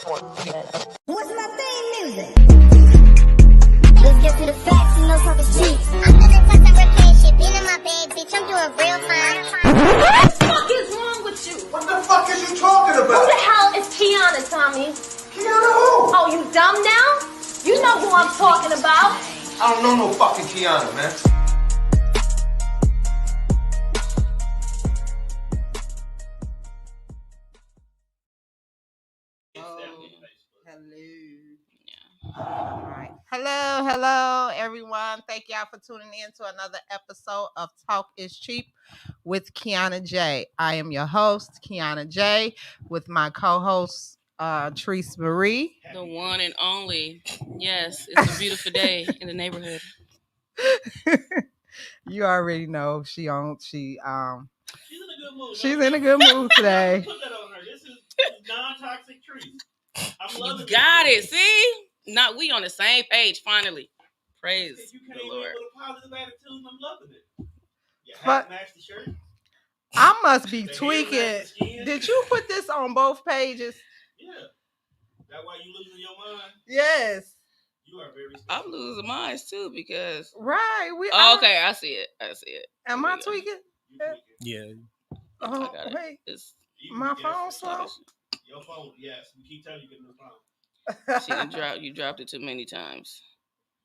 What's my theme music? Let's get to the facts and no talking cheap. I'm feeling touch and repair shit. Being in my bag, bitch. I'm doing real fine. What the fuck is wrong with you? What the fuck is you talking about? Who the hell is Kiana, Tommy? Kiana who? Oh, you dumb now? You know who I'm talking about. I don't know no fucking Kiana, man. Hello, everyone. Thank y'all for tuning in to another episode of Talk is Cheap with Kiana J. I am your host, Kiana J, with my co-host, Treese Marie. The one and only. Yes, it's a beautiful day in the neighborhood. You already know she's in a good mood. She's in a good mood today. Put that on her. This is non-toxic Treese. I'm loving You got it. See? Not we on the same page finally. Praise you the came Lord. in with a positive attitude, and I'm loving it. Your But- hat matched the shirt. I must be The hair tweaking. matched the skin. Did you put this on both pages? Yeah. That why you losing your mind? Yes. You are very special. I'm losing mine too because. Right. Okay, I see it. Am I tweaking? You tweaking. Yeah. Oh, I got it. wait. It's, My Yes, phone yes, slow? Your phone, yes. We keep telling you get a new phone. you dropped it too many times.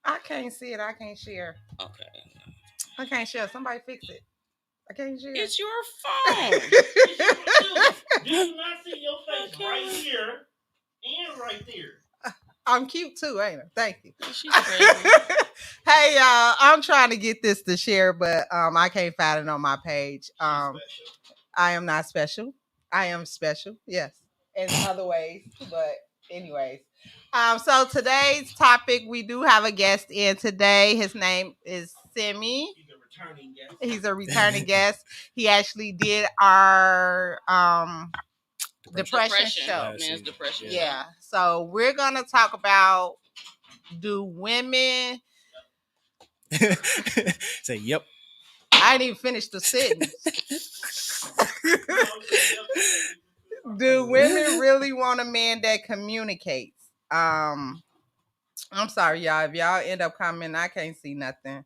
I can't see it. I can't share. Okay. I can't share. Somebody fix it. I can't share. It's your phone. Do you not see your face right here and right there? I'm cute too, ain't I? Thank you. She's crazy. Hey y'all, I'm trying to get this to share, but I can't find it on my page. Special. I am not special. I am special, yes, in other ways. But anyways, so today's topic, we do have a guest in today. His name is Simi. He's a returning guest. He's a returning guest. He actually did our depression show. Men's depression. Yeah. So we're gonna talk about, do women? Say yep. I didn't even finish the sentence. Do women really want a man that communicates? I'm sorry, y'all. If y'all end up commenting, I can't see nothing.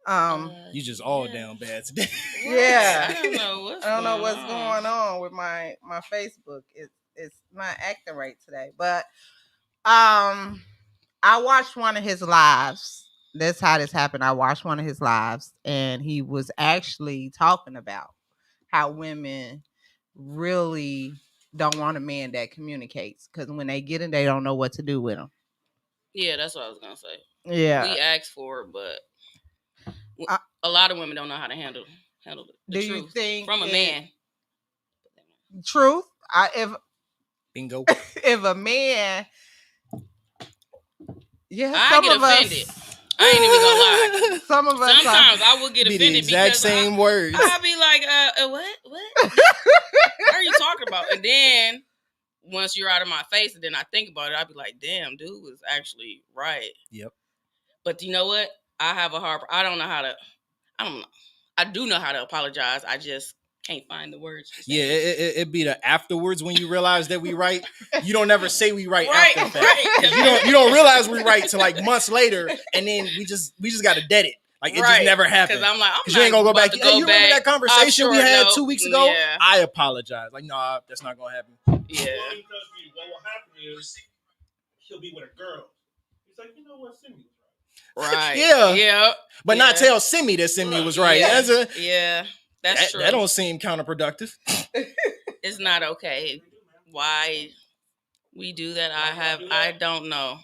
You just all down bad today. Yeah. I don't know what's going on with my Facebook. It's not acting right today. But I watched one of his lives. That's how this happened. I watched one of his lives, and he was actually talking about how women really don't want a man that communicates, because when they get him, they don't know what to do with him. Yeah, that's what I was gonna say. Yeah. We asked for it, but a lot of women don't know how to handle the Do truth you think from a man. Truth? Bingo. If a man, yeah, I some get of us- offended. I ain't even gonna lie. Some of us Sometimes I will get Be offended the exact because same words. I'll be like, what? What are you talking about? And then once you're out of my face, and then I think about it, I'll be like, damn, dude was actually right. Yep. But you know what? I have a hard. I don't know. I do know how to apologize. I just can't find the words to say. Yeah, it be the afterwards when you realize that we right. You don't ever say we right, Right, after the fact. right. You don't realize we right till like months later, and then we just gotta dead it. Like it just never happened. Because I'm like, Because you ain't gonna go back. Hey, you remember that conversation we had 2 weeks ago? Yeah. I apologize. Like, no, that's not gonna happen. Yeah. Well, what will happen is he'll be with a girl. He's like, you know what, Simi was right. Right. Yeah. Yeah. But not tell Simi that Simi was right. Yeah. That's That's true. That don't seem counterproductive. It's not okay. Why we do that? I don't know.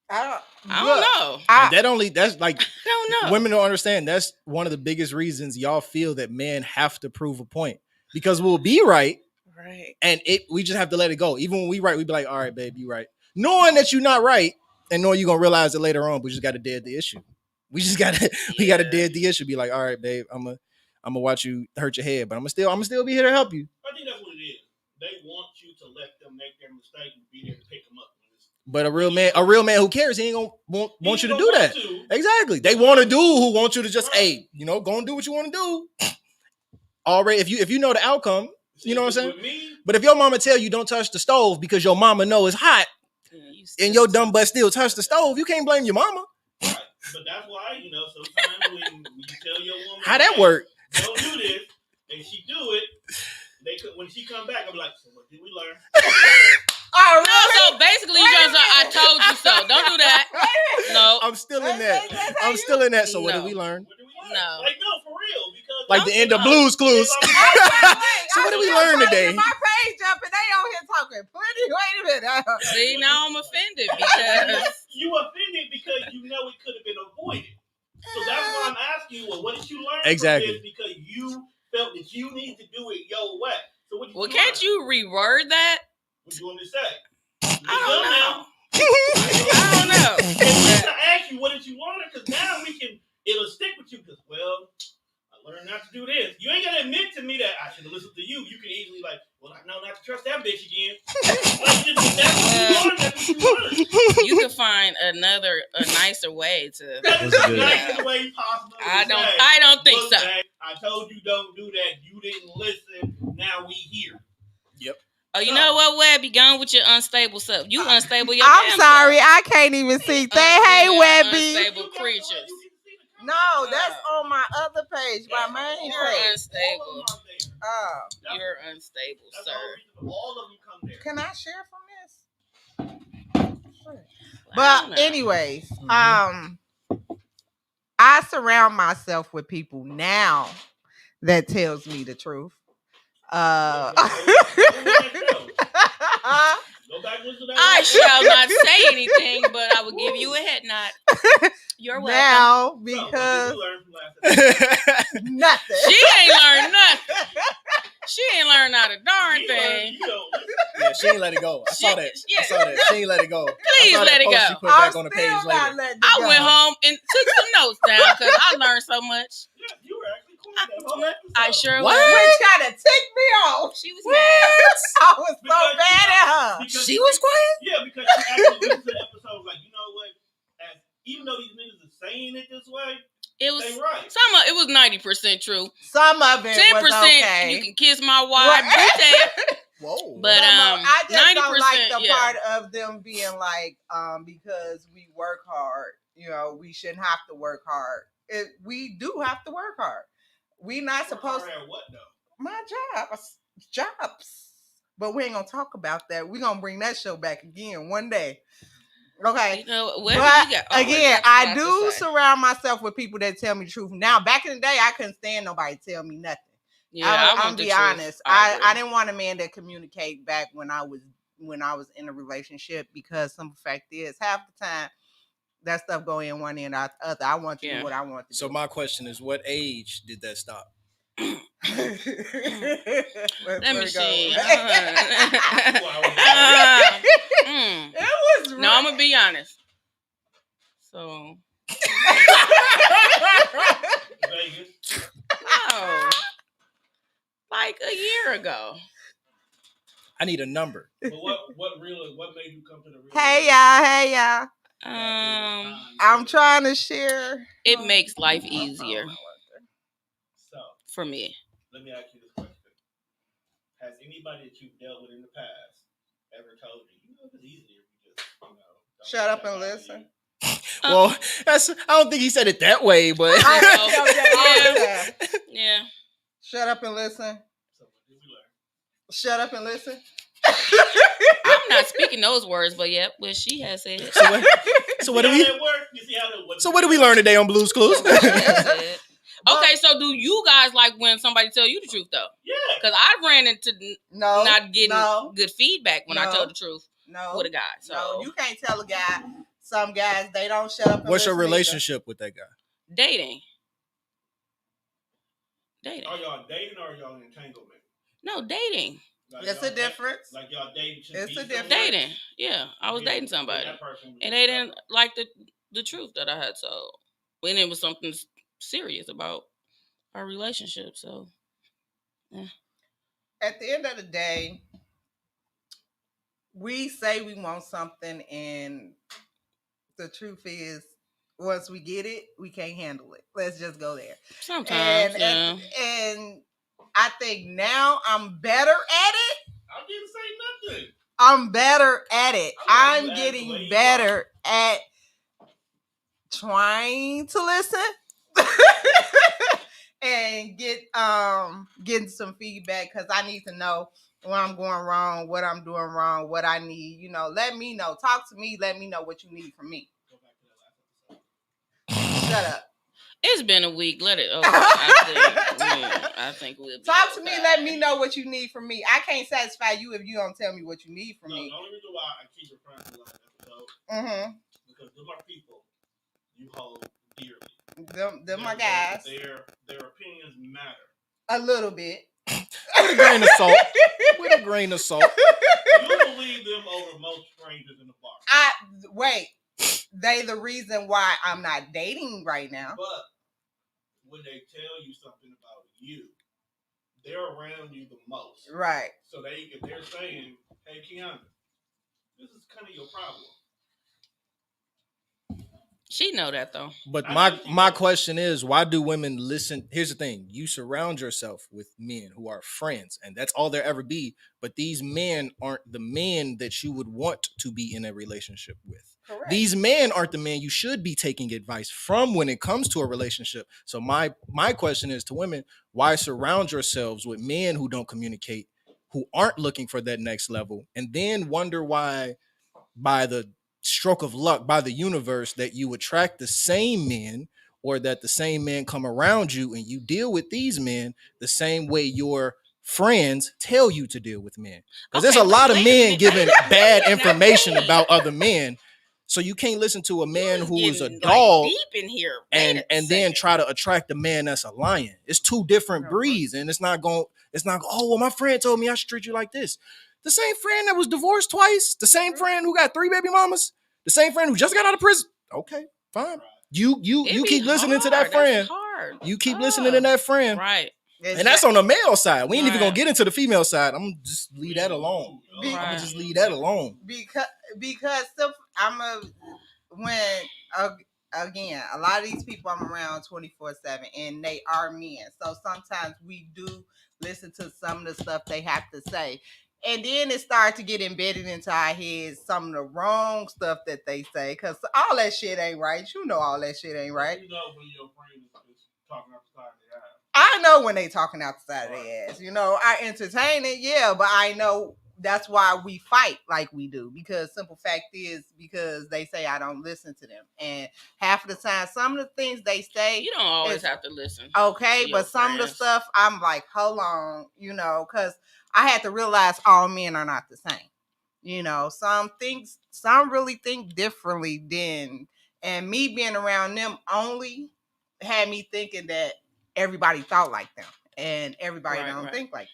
I I don't know. That's like I don't know. women don't understand. That's one of the biggest reasons y'all feel that men have to prove a point, because we'll be right, Right. and we just have to let it go. Even when we right, we be like, all right, babe, you right, knowing that you're not right, and knowing you're gonna realize it later on. But we just gotta dead the issue. We gotta dead the issue. Be like, all right, babe, I'm gonna watch you hurt your head, but I'm gonna still be here to help you. I think that's what it is. They want you to let them make their mistake and be there to pick them up. But a real man who cares, he ain't gonna want you to do that. Exactly. They want a dude who wants you to just, hey, go and do what you want to do. Already, if you know the outcome, You know what I'm saying? With me, But if your mama tell you don't touch the stove because your mama know it's hot Yeah, you and your dumb butt still touch the stove, you can't blame your mama. right. But that's why, sometimes when you tell your woman How that "Hey, work? don't do this, and she do it, when she come back, I'm like, so what did we learn? Oh, No, so basically, you just I told you so. Don't do that. No. I'm still in that. That's how I'm you- still in that. So what No. did we learn? What did we learn? No. Like, no, for real. Because Like the end of Blue's Clues. So what did we learn today? My page up and they on here talking plenty. Wait a minute. See, now I'm offended because you offended because you know it could have been avoided. So that's why I'm asking you, well, what did you learn Exactly. from this? Because you felt that you need to do it your way. So what did well, you can't learn? you reword that? What do you want me to say? I don't know. I I don't know. I ask you, what did you learn? Because now it'll stick with you. Because, well, I learned not to do this. You ain't gonna admit to me that I should have listened to you. You can easily well, I know not to trust that bitch again. That's what you learned. You can find a nicer way to. That's That's the good. nicest way possible. I don't think Look, so. Zach, I told you don't do that. You didn't listen. Now we here. Oh, you know what, Webby? Gone with your unstable self. You unstable your I'm damn sorry, self. I can't even see. Hey, Webby. Unstable creatures. No, that's on my other page, my main You're page. unstable. Oh, You're unstable, That's sir. the reason all of you come there. can I share from this? Sure. I But don't know. anyways, I surround myself with people now that tells me the truth. Go back and listen to that. I shall not say anything, but I will give you a head nod. You're welcome. now So, what did because you learn from last episode? nothing. She ain't learned nothing. She ain't learned not a darn You thing. don't listen. Yeah, she ain't let it go. I saw that. Yeah. I saw that. She ain't let it go. Please I saw that let it post go. She put I'm back on the page still not later. letting it I go. went home and took some notes down because I learned so much. Yeah, you were actually cool with that whole episode. I sure What? was. Which kind of ticked me off. She was mad. I was so Because mad at her. because She was quiet. Yeah, because she actually listened to the episode like, you know what? Even though these niggas are saying it this way, It was they right. it was 90% true. Some of it 10% was okay. you can kiss my wife. Whoa. But I just 90%, don't like the yeah. part of them being like, because we work hard, we shouldn't have to work hard. We do have to work hard. We not supposed to. What though? My jobs. But we ain't gonna talk about that. We're gonna bring that show back again one day. Okay. You know, But whatever you got. Always again, got a I lot to do say. surround myself with people that tell me the truth. Now, back in the day, I couldn't stand nobody tell me nothing. Yeah, I'm the be truth. honest. I I didn't want a man that communicate back when I was in a relationship, because some fact is half the time that stuff go in one end out the other. I want to do what I want to So do. my question is, what age did that stop? Let me It see. was No, I'm gonna be honest. So Vegas. no, like a year ago. I need a number. But what made you come to the real? Hey y'all. I'm So, trying to share. It makes life easier for me. let me ask you this question: has anybody that you've dealt with in the past ever told you, it's easier if you just, don't Shut up worry and about listen. Well, I don't think he said it that way, but I don't know that all the time. Yeah. Shut up and listen. So what did we learn? Shut up and listen. I'm not speaking those words, but yep, what she has said. so what do we? You see how that works? So what do we learn today on Blue's Clues? What she has said. Okay, so do you guys like when somebody tell you the truth though? Yeah. Because I ran into No. not getting no, good feedback when I No. told the truth no. with a guy. So No, you can't tell a guy. Some guys, they don't shut up and What's your listen either. relationship with that guy? dating. Are y'all dating or are y'all in entanglement? No, dating. Like It's y'all a difference. Like y'all dating should It's be a difference. somewhere? Dating. Yeah, I was Yeah, dating somebody. that person was And they didn't like the truth that I had told. When it was something serious about our relationship. So At the end of the day, we say we want something, and the truth is, once we get it, we can't handle it. Let's just go there. sometimes, And yeah. and I think now I'm better at it. I didn't say nothing. I'm better at it. I'm I'm glad the way getting you better at trying to listen and getting some feedback, because I need to know where I'm going wrong, what I'm doing wrong, what I need. You know, let me know. Talk to me. Let me know what you need from me. Go back to that last episode. Shut up. It's been a week. Let it. Okay, I think we'll be Talk to me. okay. Let me know what you need from me. I can't satisfy you if you don't tell me what you need from No, me. the only reason why I keep referring to the last episode Mm-hmm. because those are people you hold dearly. Them my guys. Their opinions matter. A little bit. With a grain of salt. With a grain of salt. You believe them over most strangers in the bar. Wait. They the reason why I'm not dating right now. But when they tell you something about you, they're around you the most. Right. So if they're saying, "Hey, Kiana, this is kind of your problem." She know that though. But I know she my does. question is, why do women listen? Here's the thing: you surround yourself with men who are friends, and that's all there ever be. But these men aren't the men that you would want to be in a relationship with. Correct. These men aren't the men you should be taking advice from when it comes to a relationship. So my question is to women: why surround yourselves with men who don't communicate, who aren't looking for that next level, and then wonder why, by the stroke of luck, by the universe, that you attract the same men, or that the same men come around you and you deal with these men the same way your friends tell you to deal with men? Because there's a Okay, lot of wait a men minute. giving bad Now, information wait. about other men. So you can't listen to a man who is a Getting, dog deep in here. Wait and a then second. try to attract a man that's a lion. It's two different No, breeds, and it's not, oh, well, my friend told me I should treat you like this. The same friend that was divorced twice, the same friend who got 3 baby mamas, the same friend who just got out of prison. Okay, fine. You It be keep listening to that hard. friend. That's hard. You keep listening to that friend. Right. And that's on the male side. We ain't even gonna Right. get into the female side. I'm gonna just leave that alone. Be- I'm gonna Right. just leave that alone. because again, a lot of these people I'm around 24/7, and they are men. So sometimes we do listen to some of the stuff they have to say. And then it starts to get embedded into our heads, some of the wrong stuff that they say, because all that shit ain't right. You know all that shit ain't right. You know when your friend is talking outside the eye. I know when they talking out the side of their ass. You know, I entertain it, yeah, but I know that's why we fight like we do. Because simple fact is, because they say I don't listen to them. And half of the time, some of the things they say, You don't always It's- have to listen. okay, to your but some of the friends. stuff, I'm like, hold on, you know, because I had to realize all men are not the same. You know, some really think differently than, and me being around them only had me thinking that everybody thought like them, and everybody Right, don't right. think like them.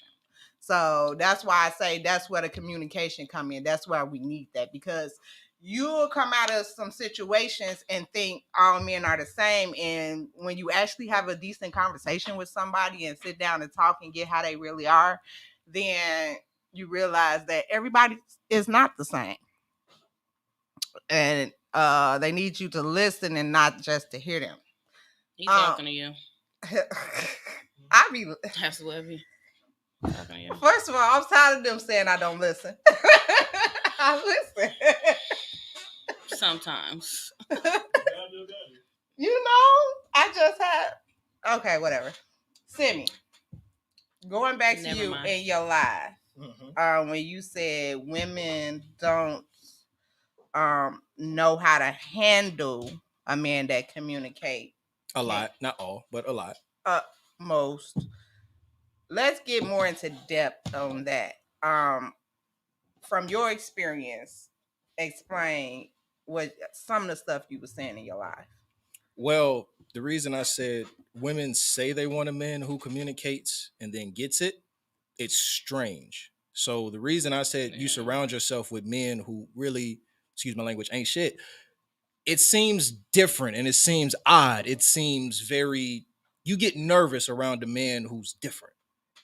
So that's why I say that's where the communication come in. That's why we need that, because you'll come out of some situations and think all men are the same, and when you actually have a decent conversation with somebody and sit down and talk and get how they really are, then you realize that everybody is not the same, and they need you to listen and not just to hear them. He talking to you. I be That's what he talking to you. First of all, I'm tired of them saying I don't listen. I listen. Sometimes. You know, I just had. Okay, whatever. Simi, going back to Never you mind. in your life, Mhm. when you said women don't know how to handle a man that communicate A lot, not all, but a lot. most. Let's get more into depth on that. From your experience, explain what some of the stuff you were saying in your life. Well, the reason I said women say they want a man who communicates and then gets it, it's strange. So the reason I said you Yeah. surround yourself with men who really, excuse my language, ain't shit, it seems different and it seems odd. It seems very, you get nervous around a man who's different.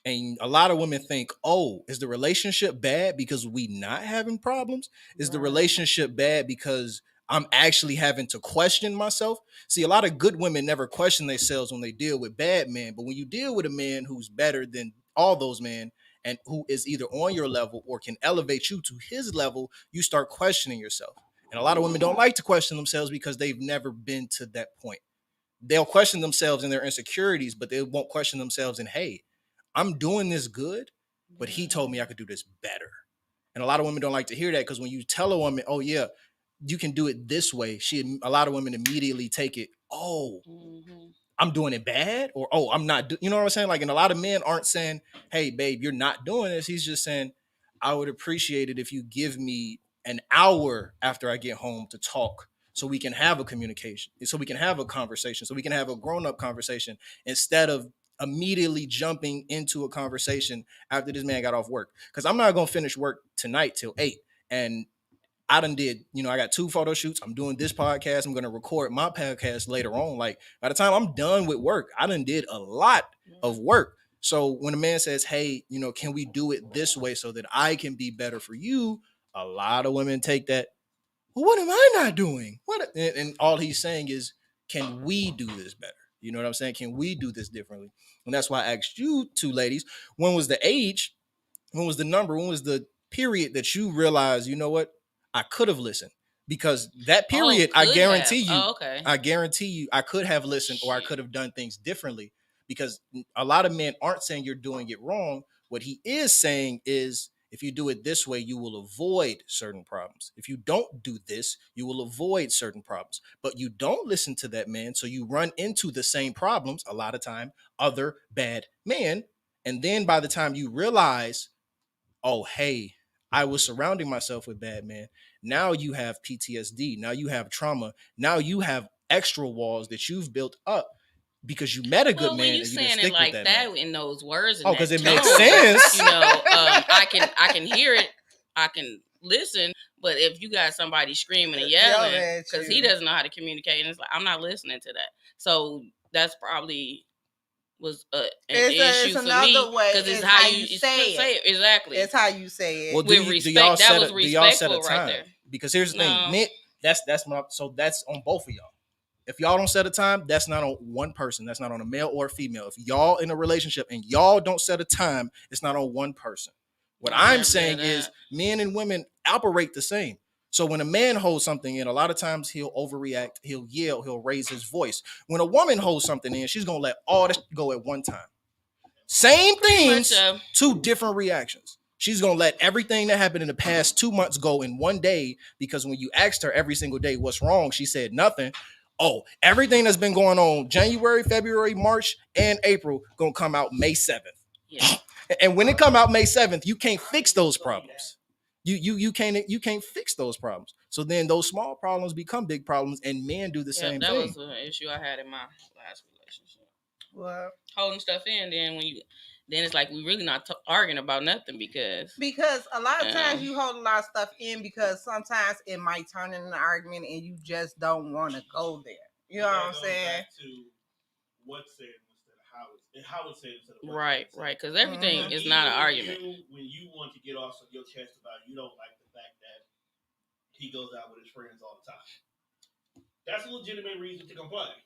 And a lot of women think, oh, is the relationship bad because we not having problems? Is the Right. relationship bad because I'm actually having to question myself? See, a lot of good women never question themselves when they deal with bad men. But when you deal with a man who's better than all those men and who is either on your level or can elevate you to his level, you start questioning yourself. And a lot of women don't like to question themselves because they've never been to that point. They'll question themselves in their insecurities, but they won't question themselves in, hey, I'm doing this good, but he told me I could do this better. And a lot of women don't like to hear that, because when you tell a woman, oh yeah, you can do it this way, a lot of women immediately take it, oh, I'm doing it bad, or oh, I'm not, you know what I'm saying? Like, and a lot of men aren't saying, hey, babe, you're not doing this. He's just saying, I would appreciate it if you give me an hour after I get home to talk, so we can have a communication, so we can have a conversation, so we can have a grown-up conversation, instead of immediately jumping into a conversation after this man got off work. Because I'm not going to finish work tonight till 8. And I done did, I got 2 photo shoots. I'm doing this podcast. I'm going to record my podcast later on. Like, by the time I'm done with work, I done did a lot of work. So when a man says, hey, can we do it this way so that I can be better for you? A lot of women take that, well, what am I not doing? And all he's saying is, can we do this better? You know what I'm saying? Can we do this differently? And that's why I asked you 2 ladies, when was the age? When was the number? When was the period that you realized, you know what? I could have listened? Because that period, I guarantee you, I could have listened, or I could have done things differently. Because a lot of men aren't saying you're doing it wrong. What he is saying is, if you do it this way, you will avoid certain problems. If you don't do this, you will avoid certain problems. But you don't listen to that man, so you run into the same problems, a lot of time, other bad men. And then by the time you realize, oh, hey, I was surrounding myself with bad men. Now you have PTSD. Now you have trauma. Now you have extra walls that you've built up because you met a good man. When you saying it like that in those words, and because it makes sense. I can hear it. I can listen. But if you got somebody screaming and yelling because he doesn't know how to communicate, and it's like, I'm not listening to that. So that's probably was an issue for me, because it's how you say it. Exactly. It's how you say it. Well, do y'all set a time? Right there. Because here's the thing, Nick, that's on both of y'all. If y'all don't set a time, that's not on one person. That's not on a male or a female. If y'all in a relationship and y'all don't set a time, it's not on one person. What I'm saying is, men and women operate the same. So when a man holds something in, a lot of times he'll overreact, he'll yell, he'll raise his voice. When a woman holds something in, she's going to let all this go at one time. Same things, 2 different reactions. She's going to let everything that happened in the past 2 months go in one day, because when you asked her every single day what's wrong, she said nothing. Oh, everything that's been going on January, February, March, and April going to come out May 7th. Yeah. And when it come out May 7th, you can't fix those problems. You can't fix those problems. So then those small problems become big problems, and men do the same thing. That was an issue I had in my last relationship. Well, holding stuff in, then it's like we really not arguing about nothing, because a lot of times you hold a lot of stuff in because sometimes it might turn into an argument and you just don't want to go there. You know what I'm saying? Back to what's said instead of how it's said instead of right, because everything is not an argument. When you want to get off your chest about it, you don't like the fact that he goes out with his friends all the time. That's a legitimate reason to complain.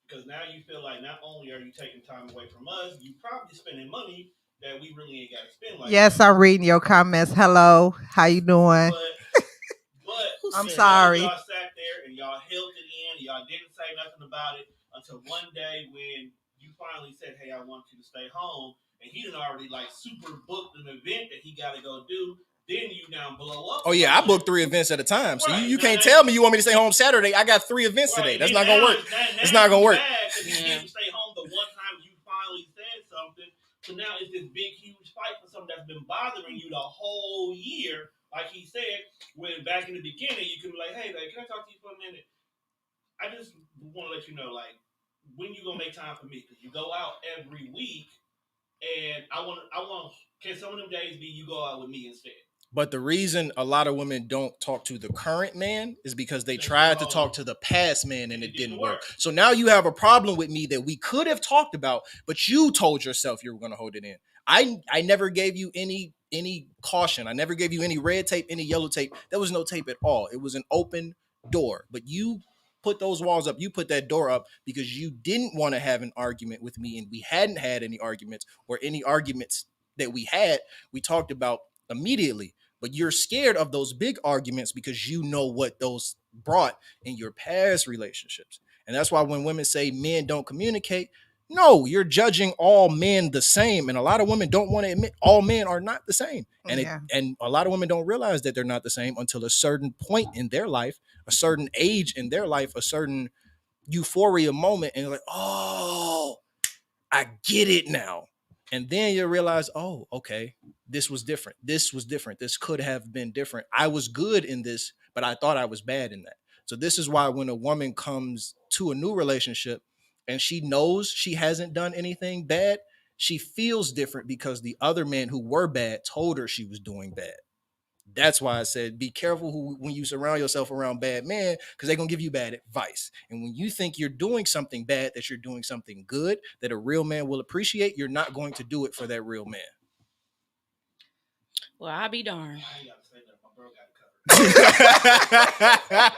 Because now you feel like not only are you taking time away from us, you probably spending money that we really ain't got to spend. Like yes, I'm reading your comments. Hello, how you doing? But I'm sorry. Y'all sat there and y'all held it in. Y'all didn't say nothing about it until one day when you finally said, "Hey, I want you to stay home," and he done already super booked an event that he got to go do. Then you now blow up. Oh yeah, I booked 3 events at a time. So you can't tell me you want me to stay home Saturday. I got 3 events today. That's not gonna work. It's not gonna work. You didn't stay home the one time you finally said something. So now it's this big, huge fight for something that's been bothering you the whole year. Like he said, when back in the beginning, you can be like, "Hey, babe, can I talk to you for a minute?" I just want to let you know, like, when you gonna make time for me? Because you go out every week, and I want. Can some of them days be you go out with me instead? But the reason a lot of women don't talk to the current man is because they tried to talk to the past man and it didn't work. So now you have a problem with me that we could have talked about, but you told yourself you were going to hold it in. I never gave you any caution. I never gave you any red tape, any yellow tape. There was no tape at all. It was an open door. But you put those walls up. You put that door up because you didn't want to have an argument with me, and we hadn't had any arguments or any arguments that we had, we talked about immediately. But you're scared of those big arguments because you know what those brought in your past relationships. And that's why when women say men don't communicate, no, you're judging all men the same. And a lot of women don't want to admit all men are not the same. And and a lot of women don't realize that they're not the same until a certain point in their life, a certain age in their life, a certain euphoria moment. And you're like, oh, I get it now. And then you realize, oh, okay, this was different. This was different. This could have been different. I was good in this, but I thought I was bad in that. So this is why when a woman comes to a new relationship and she knows she hasn't done anything bad, she feels different because the other men who were bad told her she was doing bad. That's why I said, be careful when you surround yourself around bad men, because they're going to give you bad advice. And when you think you're doing something bad, that you're doing something good, that a real man will appreciate, you're not going to do it for that real man. Well, I'll be darned. I ain't got to say that. My bro got it covered.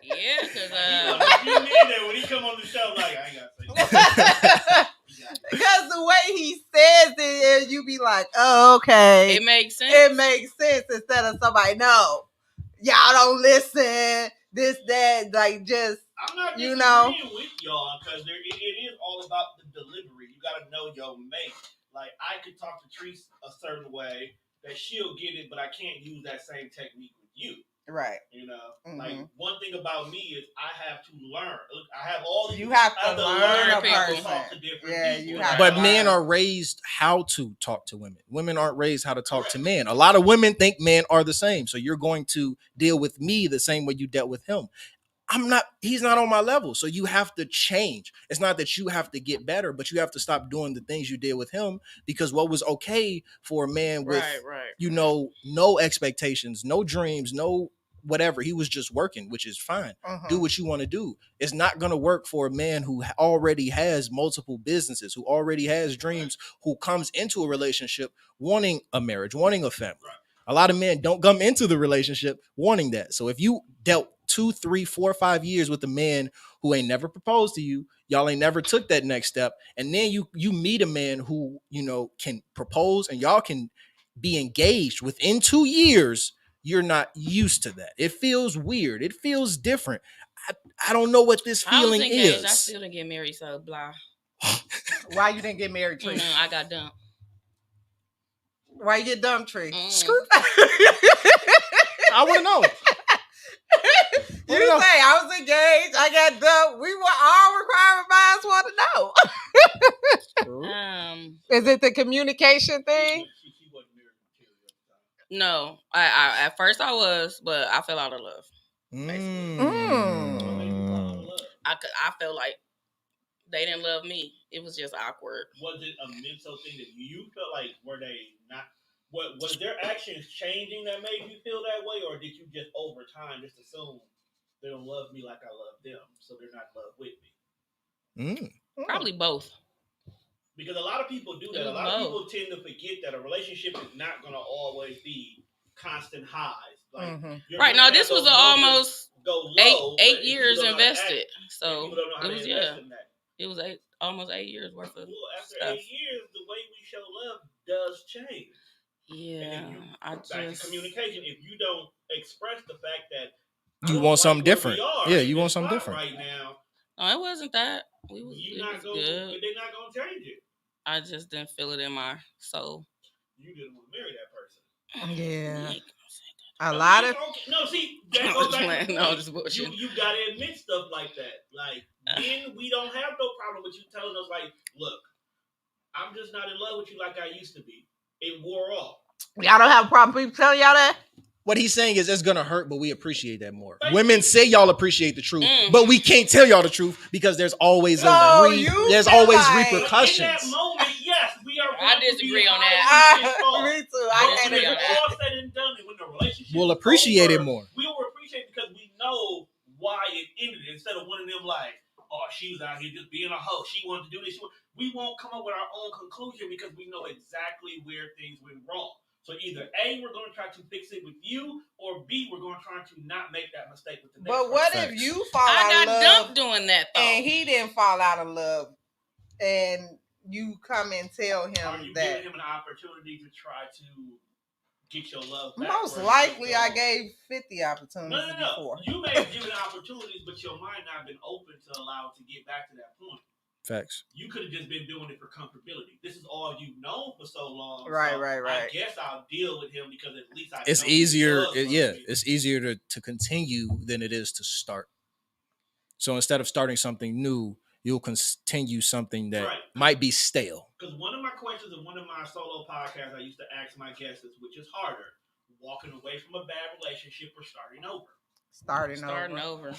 Yeah, because you mean that when he come on the show, like, I ain't got to say that. Because the way he says it, you be like, oh, okay. it makes sense. It makes sense instead of somebody, no, y'all don't listen, this, that, like just, I'm not you disagreeing know. with y'all because it is all about the delivery. You got to know your mate. Like, I could talk to Treese a certain way that she'll get it, but I can't use that same technique with you. Right. You know, like one thing about me is I have to learn. I have all these. You have to learn a people. person. Talk to different Yeah, people. you have But to men learn. are raised how to talk to women. Women aren't raised how to talk to men. A lot of women think men are the same. So you're going to deal with me the same way you dealt with him. He's not on my level. So you have to change. It's not that you have to get better, but you have to stop doing the things you did with him, because what was okay for a man with, you know, no expectations, no dreams, no whatever, he was just working, which is fine. Do what you want to do. It's not going to work for a man who already has multiple businesses, who already has dreams, who comes into a relationship wanting a marriage, wanting a family. A lot of men don't come into the relationship wanting that. So if you dealt 2, 3, 4, 5 years with a man who ain't never proposed to you, y'all ain't never took that next step, and then you meet a man who, you know, can propose and y'all can be engaged within 2 years, you're not used to that. It feels weird. It feels different. I don't know what this feeling I was engaged. is. I still didn't get married, so blah. Why you didn't get married, Tree? I got dumped. Why you get dumped, Tree? Screw. I want to know. You say I was engaged, I got dumped. We were all required minds want to know. Is it the communication thing? No, I at first I was, but I fell out of love. I felt like they didn't love me. It was just awkward. Was it a mental thing that you felt like, were they not? What was their actions changing that made you feel that way, or did you just over time just assume they don't love me like I love them, so they're not in love with me? Probably both. Because a lot of people do that. A lot of people tend to forget that a relationship is not going to always be constant highs. Like, right now, this was almost go low, 8 years invested. So it was almost 8 years worth of after stuff. 8 years, the way we show love does change. Yeah, back to communication. If you don't express the fact that you want something different, you want something different right now. No, it wasn't that. It was They're not going to change it. I just didn't feel it in my soul. You didn't want to marry that person. Yeah. A lot of that goes back to just bullshit. You gotta admit stuff like that. Like, then we don't have no problem with you telling us, like, look, I'm just not in love with you like I used to be. It wore off. Y'all don't have a problem people telling y'all that? What he's saying is it's gonna hurt, but we appreciate that more. Women say y'all appreciate the truth, but we can't tell y'all the truth because there's always repercussions. In that moment, yes, we are. I disagree on that. Me too. I disagree on that. All said and done, when the relationship we'll appreciate over, it more. We will appreciate it because we know why it ended. Instead of one of them like, oh, she was out here just being a hoe. She wanted to do this. We won't come up with our own conclusion because we know exactly where things went wrong. So either A, we're going to try to fix it with you, or B, we're going to try to not make that mistake with the next person. But what if you fall out of love? I got dumped doing that, though. And he didn't fall out of love. And you come and tell Are him you that. giving him an opportunity to try to get your love back? Most or likely, you I go- gave 50 opportunities No. before. You may have given opportunities, but your mind not been open to allow it to get back to that point. Facts. You could have just been doing it for comfortability. This is all you've known for so long. Right, so right. I guess I'll deal with him because at least I It's know he easier. does love me. It's easier to continue than it is to start. So instead of starting something new, you'll continue something that Right. might be stale. Because one of my questions in one of my solo podcasts I used to ask my guests is, which is harder, walking away from a bad relationship or starting over? Starting over.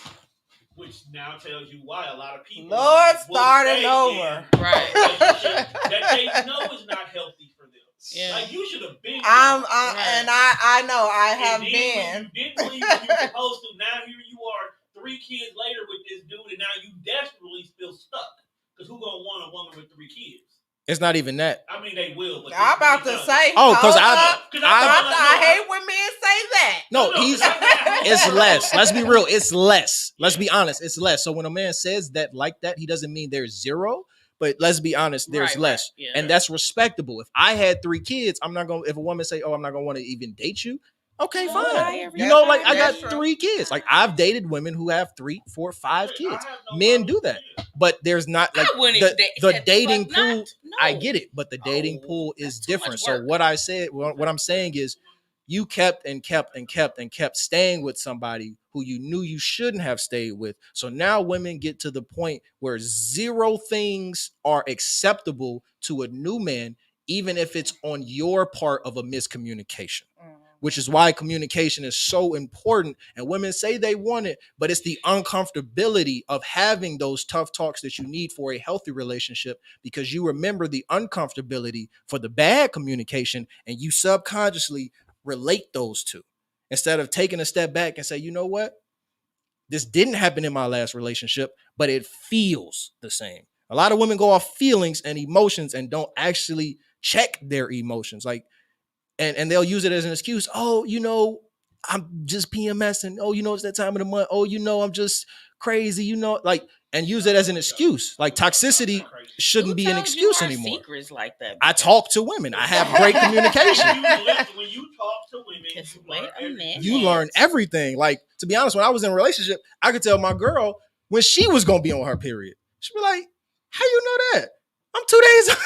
Which now tells you why a lot of people Lord, will starting stay over. in Right. a relationship that they know is not healthy for them. Yeah. Like you should have been. And I know I have and then been. when you didn't believe you were supposed to. Now here you are, 3 kids later with this dude, and now you desperately still stuck. Because who gonna want a woman with 3 kids? It's not even that. I mean, they will. But I'm about to say. Oh, because I hate when men say that. No, it's less. Let's be real. It's less. Let's be honest. It's less. So when a man says that like that, he doesn't mean there's zero. But let's be honest, there's less. Right. Yeah. And that's respectable. If I had 3 kids, I'm not going to, if a woman say, oh, I'm not going to want to even date you. Okay, fine. Okay, You know, like I that's got true. 3 kids. Like I've dated women who have 3, 4, 5 kids. no Men problem do that. with it. But there's not like I wouldn't the dating fuck pool. not. No. I get it, but the dating Oh, pool is that's too much different. So work. what I'm saying is you kept staying with somebody who you knew you shouldn't have stayed with. So now women get to the point where 0 things are acceptable to a new man, even if it's on your part of a miscommunication. Which is why communication is so important. And women say they want it, but it's the uncomfortability of having those tough talks that you need for a healthy relationship, because you remember the uncomfortability for the bad communication and you subconsciously relate those two instead of taking a step back and say, you know what? This didn't happen in my last relationship, but it feels the same. A lot of women go off feelings and emotions and don't actually check their emotions. Like, and they'll use it as an excuse. Oh, you know, I'm just PMSing. Oh, you know, it's that time of the month. Oh, you know, I'm just crazy. You know, like, and use it as an excuse. Like toxicity shouldn't be an excuse anymore. Secrets like that. I talk to women. I have great communication. When you talk to women, You learn everything. Like, to be honest, when I was in a relationship, I could tell my girl when she was gonna be on her period. She'd be like, "How you know that? I'm 2 days.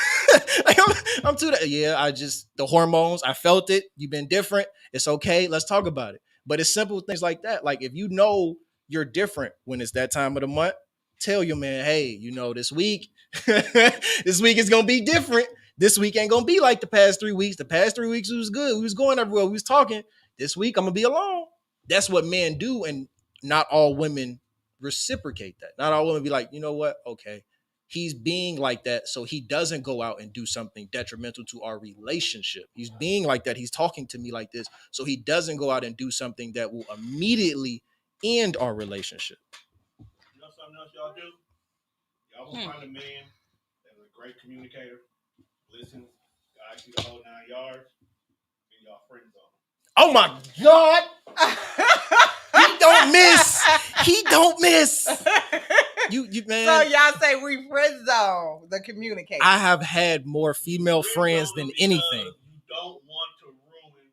Like, I'm 2 days. Yeah, I just the hormones. I felt it. You've been different. It's okay. Let's talk about it." But it's simple things like that. Like if you know you're different when it's that time of the month, tell your man, "Hey, you know, this week, this week is gonna be different. This week ain't gonna be like the past 3 weeks. The past 3 weeks was good. We was going everywhere. We was talking. This week I'm gonna be alone." That's what men do, and not all women reciprocate that. Not all women be like, you know what? Okay, he's being like that, so he doesn't go out and do something detrimental to our relationship. He's being like that. He's talking to me like this, so he doesn't go out and do something that will immediately end our relationship. You know something else y'all do? Y'all will find a man that's a great communicator, listens, guides you the whole 9 yards, and y'all friend zone. Oh my God. He don't miss. He don't miss. You man. So y'all say we friend zone the communication. I have had more female friends than anything. You don't want to ruin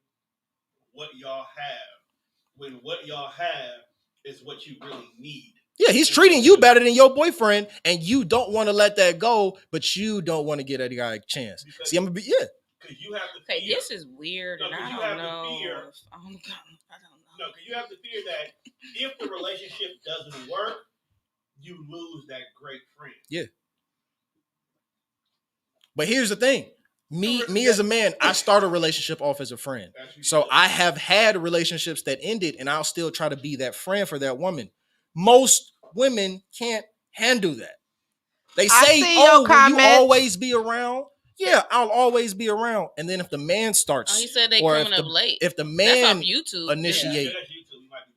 what y'all have when what y'all have is what you really need. Yeah, he's treating you better than your boyfriend, and you don't want to let that go, but you don't want to get that guy a chance. Because See, I'm gonna be Because you have to Okay, fear. this is weird, No, and 'cause I you don't have to know. fear. I don't know. No, because you have to fear that if the relationship doesn't work, you lose that great friend. Yeah. But here's the thing. Me as a man, I start a relationship off as a friend. So I have had relationships that ended, and I'll still try to be that friend for that woman. Most women can't handle that. They say, see your will you comments. always be around? Yeah, I'll always be around. And then if the man starts, Oh, he said they or coming if up the, late. if the That's man off YouTube. initiate, That's you too. You might be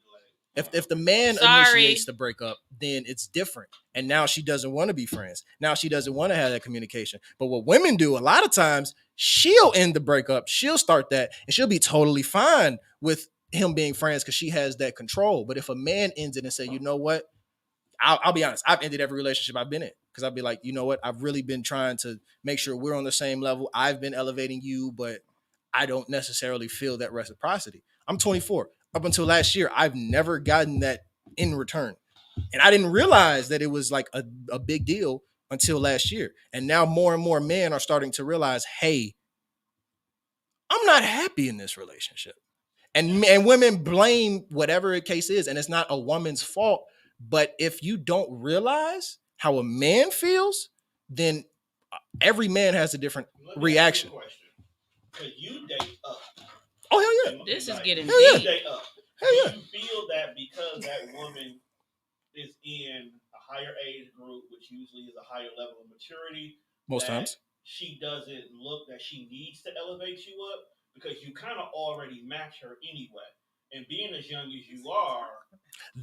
delayed. if the man Sorry. initiates the breakup, then it's different. And now she doesn't want to be friends. Now she doesn't want to have that communication. But what women do a lot of times, she'll end the breakup. She'll start that, and she'll be totally fine with him being friends because she has that control. But if a man ends it and say, you know what, I'll be honest. I've ended every relationship I've been in because I'll be like, you know what? I've really been trying to make sure we're on the same level. I've been elevating you, but I don't necessarily feel that reciprocity. I'm 24. Up until last year, I've never gotten that in return. And I didn't realize that it was like a big deal until last year. And now more and more men are starting to realize, hey, I'm not happy in this relationship. And women blame whatever the case is. And it's not a woman's fault. But if you don't realize how a man feels, then every man has a different reaction. Because you date up. Oh, hell yeah. This is getting Hell yeah. deep. You date up. Hell yeah. Do you feel that because that woman is in a higher age group, which usually is a higher level of maturity, Most times. she doesn't look that she needs to elevate you up because you kind of already match her anyway. And being as young as you are,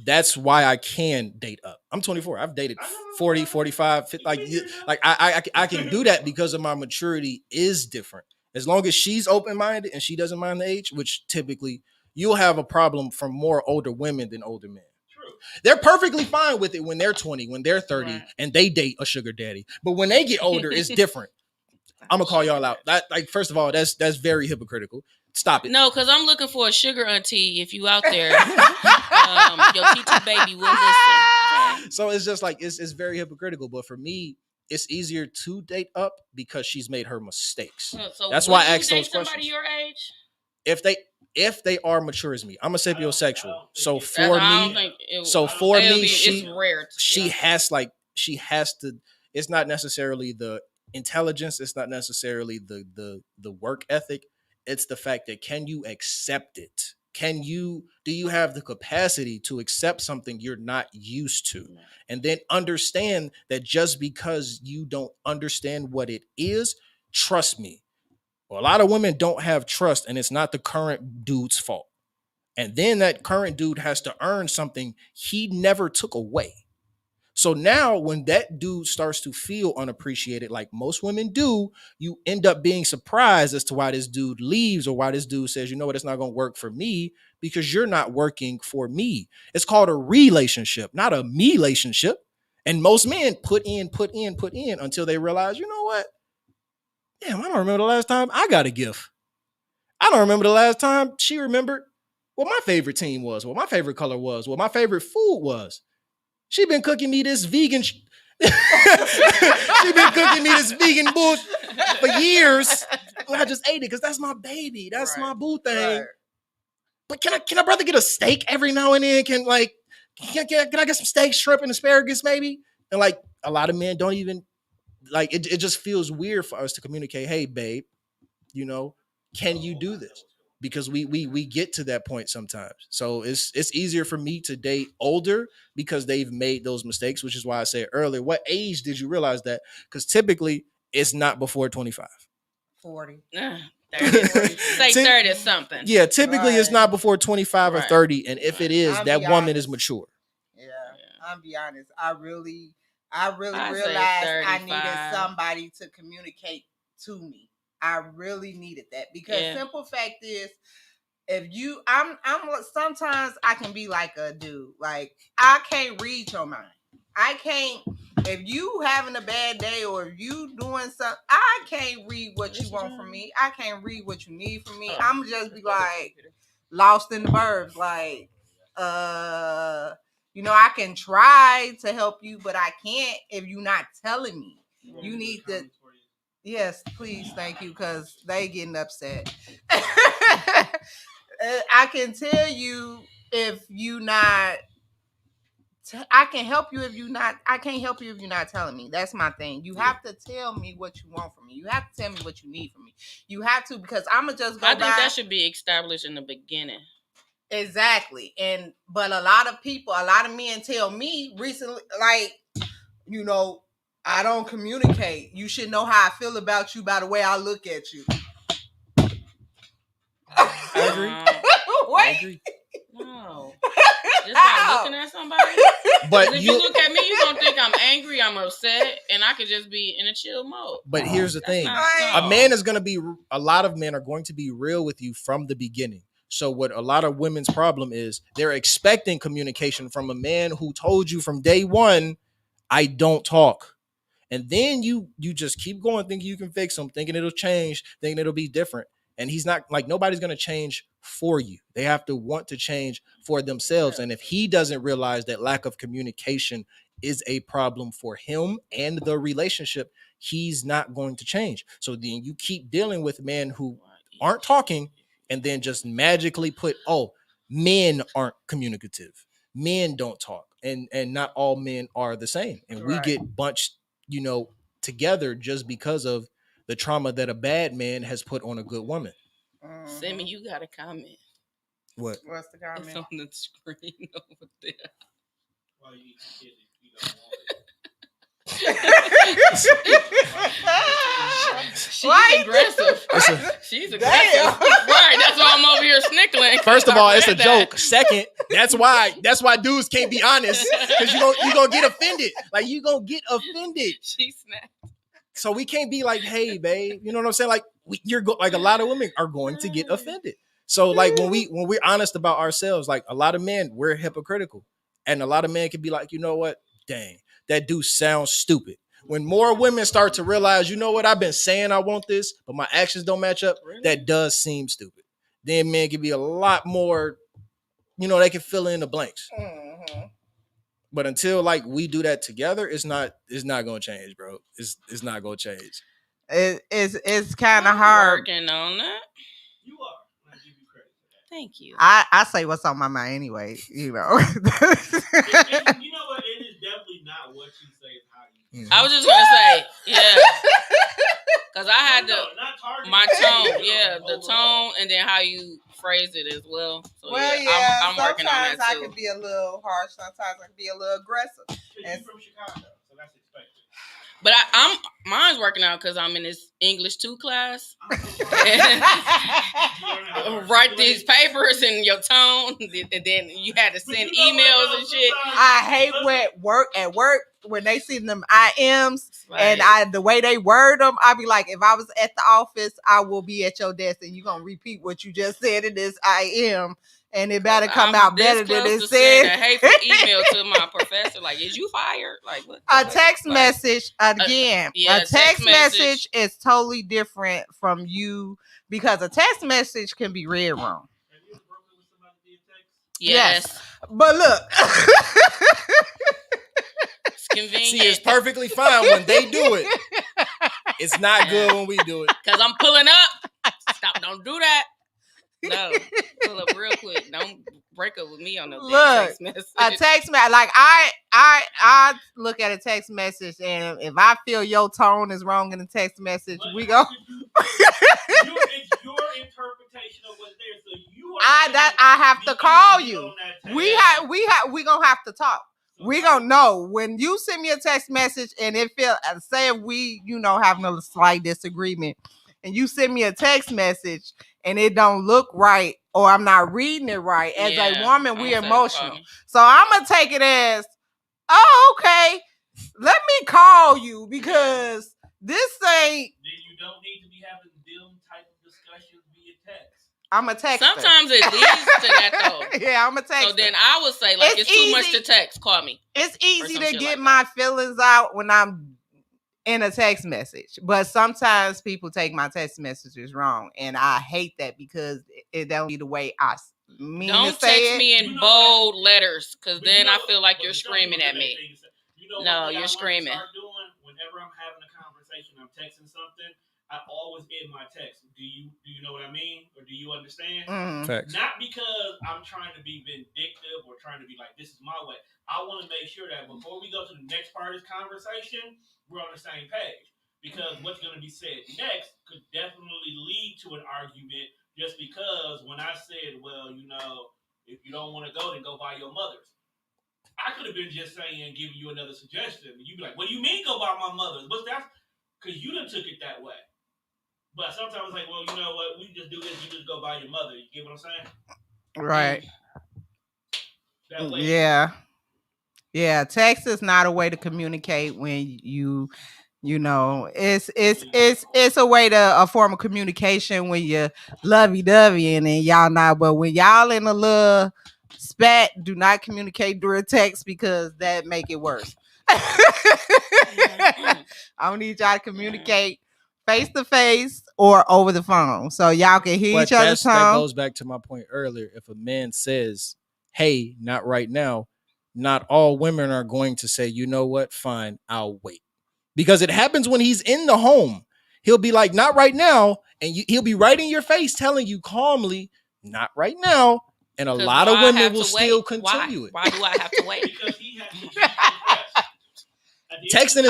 that's why I can date up. I'm 24. I've dated 40, 45, 50, like I can do that because of my maturity is different. As long as she's open-minded and she doesn't mind the age, which typically you'll have a problem from more older women than older men. true. They're perfectly fine with it when they're 20, when they're 30, Right. and they date a sugar daddy. But when they get older, it's different. I'm gonna call y'all out. That, like, first of all, that's very hypocritical. Stop it. No, because I'm looking for a sugar auntie. If you out there, your TT baby will listen. So it's just like it's very hypocritical. But for me, it's easier to date up because she's made her mistakes. So That's would why I you asked date those somebody questions. your age? If they are mature as me, I'm a sapiosexual. So That's- for I don't me, think it- so for it'll me, be- she it's rare. she has to. It's not necessarily the intelligence. It's not necessarily the work ethic. It's the fact that can you accept it? Do you have the capacity to accept something you're not used to? And then understand that just because you don't understand what it is, trust me. Well, a lot of women don't have trust, and it's not the current dude's fault. And then that current dude has to earn something he never took away. So now when that dude starts to feel unappreciated, like most women do, you end up being surprised as to why this dude leaves or why this dude says, you know what, it's not going to work for me because you're not working for me. It's called a relationship, not a me-lationship. And most men put in until they realize, you know what? Damn, I don't remember the last time I got a gift. I don't remember the last time she remembered what my favorite team was, what my favorite color was, what my favorite food was. She been cooking me this vegan she been cooking me this vegan bullshit for years. I just ate it because that's my baby. That's my boo thing. Right. But can I brother get a steak every now and then? Can I get some steak, shrimp, and asparagus maybe? And like a lot of men don't even like it. It just feels weird for us to communicate. Hey, babe, you know, can you do this? Because we get to that point sometimes. So it's easier for me to date older because they've made those mistakes, which is why I said earlier, what age did you realize that? Because typically it's not before 25. 40. 30. Say 30 something. Yeah, typically it's Right. not before 25 or Right. 30. And if it is, I'll that be woman honest. is mature. Yeah, I'll be honest. I really I say realized I 35. needed somebody to communicate to me. I really needed that because Yeah. simple fact is, if you, I'm sometimes I can be like a dude. Like I can't read your mind. I can't. If you having a bad day or if you doing something, I can't read what you want from me. I can't read what you need from me. I'm just be like lost in the burbs. Like, you know, I can try to help you, but I can't if you're not telling me. You need to. Yes, please, thank you, because they getting upset. I can tell you if you not. I can help you if you not. I can't help you if you're not telling me. That's my thing. You have to tell me what you want from me. You have to tell me what you need from me. You have to, because I'ma just go. I think that should be established in the beginning. Exactly. But a lot of men tell me recently, like, you know, I don't communicate. You should know how I feel about you by the way I look at you. I agree. I Wait. agree. No. Just by looking at somebody. But If you look at me, you're going to think I'm angry, I'm upset, and I could just be in a chill mode. But here's the thing. That's not- A man is going to be, a lot of men are going to be real with you from the beginning. So what a lot of women's problem is, they're expecting communication from a man who told you from day one, I don't talk. And then you just keep going, thinking you can fix him, thinking it'll change, thinking it'll be different. And he's not, like, nobody's going to change for you. They have to want to change for themselves. And if he doesn't realize that lack of communication is a problem for him and the relationship, he's not going to change. So then you keep dealing with men who aren't talking, and then just magically put, oh, men aren't communicative, men don't talk, and not all men are the same. And we get bunched, together just because of the trauma that a bad man has put on a good woman. Sammy, you got a comment. What? What's the comment? It's on the screen over there. Well, you need to get it. You don't want it. She's aggressive. She's aggressive. Right, that's why I'm over here snickling. First of all, it's a joke. Second, that's why dudes can't be honest, because you gonna get offended. Like, you gonna get offended. She snapped. So we can't be like, hey, babe, you know what I'm saying? Like, like a lot of women are going to get offended. So like when we're honest about ourselves, like a lot of men, we're hypocritical, and a lot of men can be like, you know what? Dang, that dude sounds stupid. When more women start to realize, you know what, I've been saying I want this, but my actions don't match up, that does seem stupid. Then men can be a lot more, they can fill in the blanks. Mm-hmm. But until like we do that together, it's not gonna change, bro. It's not gonna change. It's kind of hard. Working on that. You are. I give you credit for that. Thank you. I say what's on my mind anyway, You know what? It is definitely not what you say. It's how you. Mhm. I was just gonna say, yeah, because I had Not targeting my you, tone, but yeah, the overall. tone, and then how you phrase it as well. So Well, yeah, I'm working on sometimes that I too. can be a little harsh. Sometimes I can be a little aggressive. Because you're from Chicago, so that's expected. But mine's working out because I'm in this English 2 class. Write these papers and your tone, and then you had to send emails and shit. I hate at work when they see them IMs Like, and the way they word them. I be like, if I was at the office, I will be at your desk, and you gonna repeat what you just said in this IM, and it better come out better than it said. A said. hateful email to my professor, like, "Is you fired?" Like, what? A text message again. Yeah, a text message is totally different from you, because a text message can be read wrong. Have you ever broken with somebody via text? Yes. But look, It's convenient. See, it's perfectly fine when they do it. It's not good when we do it. Because I'm pulling up. Stop! Don't do that. No, pull up real quick. Don't break up with me on no damn text message. a text message, like I look at a text message, and if I feel your tone is wrong in the text message, But we go. It's your interpretation of what's there. So you are I have to call you. on that We gonna have to talk. We gonna know when you send me a text message, and it feel, say if we having a slight disagreement, and you send me a text message and it don't look right, or I'm not reading it right. As a woman, we emotional, so I'm gonna take it as, oh, okay, let me call you, because this ain't. Then you don't need to be having them type of discussions via text. I'm a text. Sometimes it leads to that though. Yeah, I'm a text. So then I would say, like, it's too much easy. to text. Call me. It's easy some to shit get like my feelings out when I'm in a text message, but sometimes people take my text messages wrong, and I hate that, because it don't be the way I mean Don't to say text it. me in You know bold letters, because But then you I know- feel like but you're you know screaming what at that me. thing is. You know No, what you're I screaming. Start doing whenever I'm having a conversation, I'm texting something. I always end my text. Do you know what I mean, or do you understand? Mm. Facts. Not because I'm trying to be vindictive or trying to be like, this is my way. I want to make sure that before we go to the next part of this conversation, we're on the same page. Because what's going to be said next could definitely lead to an argument, just because when I said, well, if you don't want to go, then go buy your mother's. I could have been just saying, giving you another suggestion. You'd be like, what do you mean go buy my mother's? What's that? Because you done took it that way. But sometimes it's like, well, you know what? We just do this. You just go buy your mother. You get what I'm saying? Right. That way. Yeah. Text is not a way to communicate when you You know, it's a way to a form of communication when you're lovey-dovey and then y'all not, but when y'all in a little spat, do not communicate during text because that make it worse. I don't need y'all to communicate face to face or over the phone so y'all can hear each other's tone. That goes back to my point earlier. If a man says, "Hey, not right now," not all women are going to say, "You know what? Fine, I'll wait." Because it happens when he's in the home. He'll be like, "Not right now," and he'll be right in your face telling you calmly, "Not right now." And a lot of women will still continue it. Why do I have to wait? Because he has to keep impressed. Texting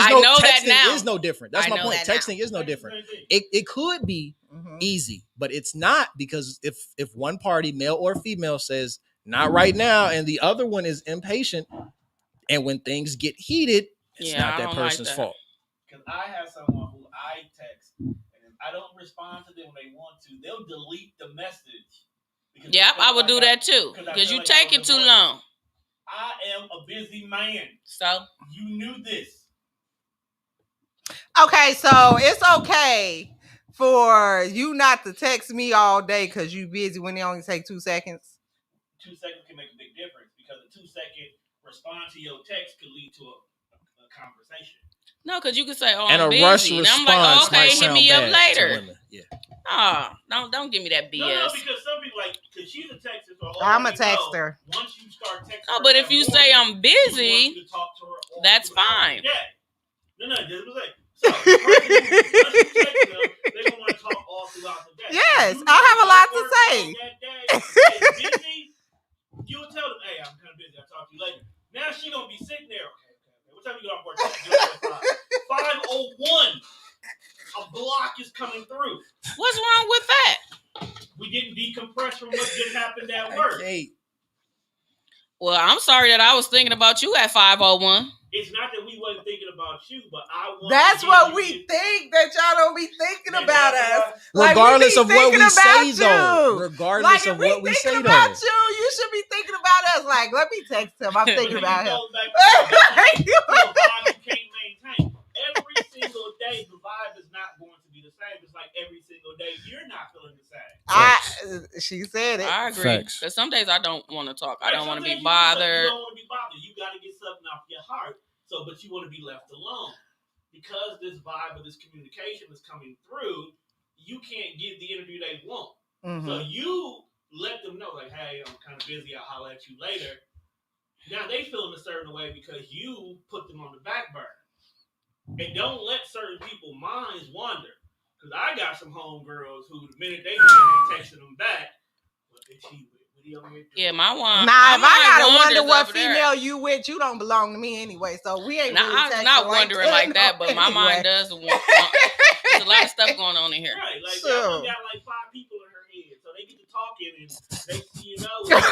is no different. That's my point. Texting is no different. It could be easy, but it's not, because if one party, male or female, says "not right now" and the other one is impatient, and when things get heated, it's not that person's fault. Because I have someone who I text, and if I don't respond to them when they want to, they'll delete the message. Yep, I would do that too. Because you take it too long. I am a busy man. So you knew this. Okay, so it's okay for you not to text me all day because you busy when it only take 2 seconds. 2 seconds can make a big difference, because a 2-second response to your text could lead to a conversation. No, because you could say, "Oh, and I'm a busy." rush And response, I'm like, "Okay, hit me up later." Yeah. Oh, don't give me that BS. No, because some people because she's a texter. So I'm a texter. Once you start texting, Oh, but if you say I'm busy, that's fine. No, just like. So, once you text them, they don't want to talk all throughout the day. Yes, I have a lot to say. Busy, you'll tell them, "Hey, I'm kind of busy. I'll talk to you later." Now she gonna be sitting there. Okay. What time you get off work? 5:01. A block is coming through. What's wrong with that? We didn't decompress from what just happened at work. Well, I'm sorry that I was thinking about you at 5:01. It's not that we wasn't thinking about you, but I want. That's what we think, that y'all don't be thinking about us. Regardless of what we say, though. though. Regardless of what we say, though. About you should be thinking about us. Like, let me text him. I'm thinking about him. You can't maintain. Every single day, the vibe is not going to be the same. It's like every single day, you're not feeling the same. She said it. I agree. Because some days I don't want to talk. I don't want to be bothered. You don't want to be bothered. You got to get something off your heart. But you want to be left alone. Because this vibe of this communication is coming through, you can't give the energy they want. Mm-hmm. So you let them know, like, "Hey, I'm kind of busy. I'll holler at you later." Now they feeling a certain way because you put them on the back burner. And don't let certain people's minds wander. Because I got some homegirls who, the minute they texting them back, what did she with? Yeah, my one. Nah, if I gotta wonder what female you with, you don't belong to me anyway. So we ain't. Now, I'm not wondering like that, but my mind does want. There's a lot of stuff going on in here. Right, like so. Got like 5 people in her head, so they get to talking and they see, I'm gonna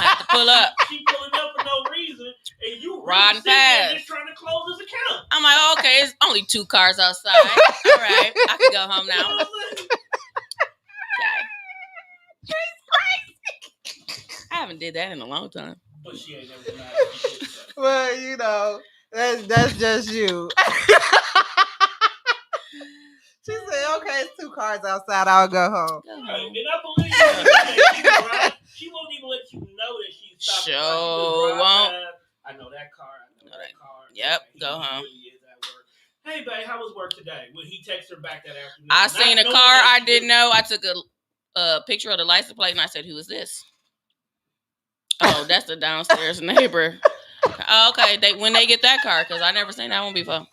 have to pull up. She pulling up for no reason, and you riding fast, just trying to close this account. I'm like, okay, it's only 2 cars outside. All right, I can go home now. I haven't did that in a long time. But she ain't never denied. Well, you know, that's just you. She said, "Okay, it's 2 cars outside. I'll go home." Right. And I believe her. She won't even let you know that she's stopping. Sure won't. I know that car. I know that car. Yep, go home. Hey, babe, how was work today? When he texts her back that afternoon. I seen a car I didn't know. I took a picture of the license plate and I said, "Who is this?" Oh, that's the downstairs neighbor. Okay, when they get that car, because I never seen that one before.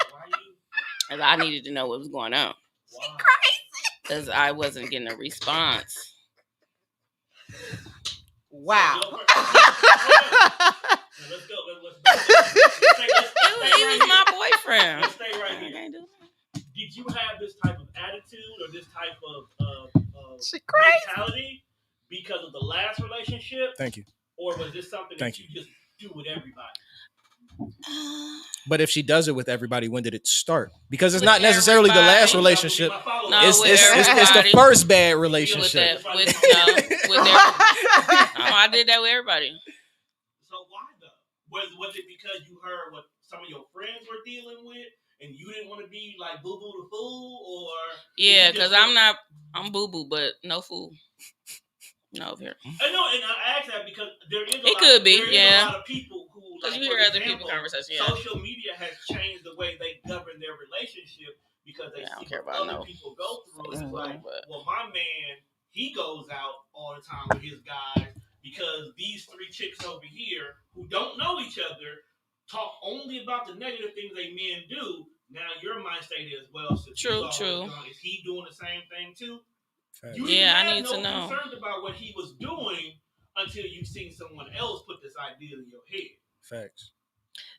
Because I needed to know what was going on. She crazy. Because I wasn't getting a response. Wow. Let's go. He was my boyfriend. Let's stay right here. Did you have this type of attitude or this type of mentality because of the last relationship? Thank you. Or was this something that you just do with everybody? But if she does it with everybody, when did it start? Because it's not necessarily the last relationship. It's the first bad relationship. No, I did that with everybody. So why though? Was it because you heard what some of your friends were dealing with, and you didn't want to be like boo boo the fool, or yeah, because I'm boo boo, but no fool. No here. I know, and I ask that because there is a lot of people who, because like, you hear other people's conversations. Yeah. Social media has changed the way they govern their relationship because they see what other people go through. It's like, well, my man, he goes out all the time with his guys because these three chicks over here who don't know each other talk only about the negative things they men do. Now your mind state is, well, so true. Is he doing the same thing too? I need to know. Concerned about what he was doing until you've seen someone else put this idea in your head. Facts.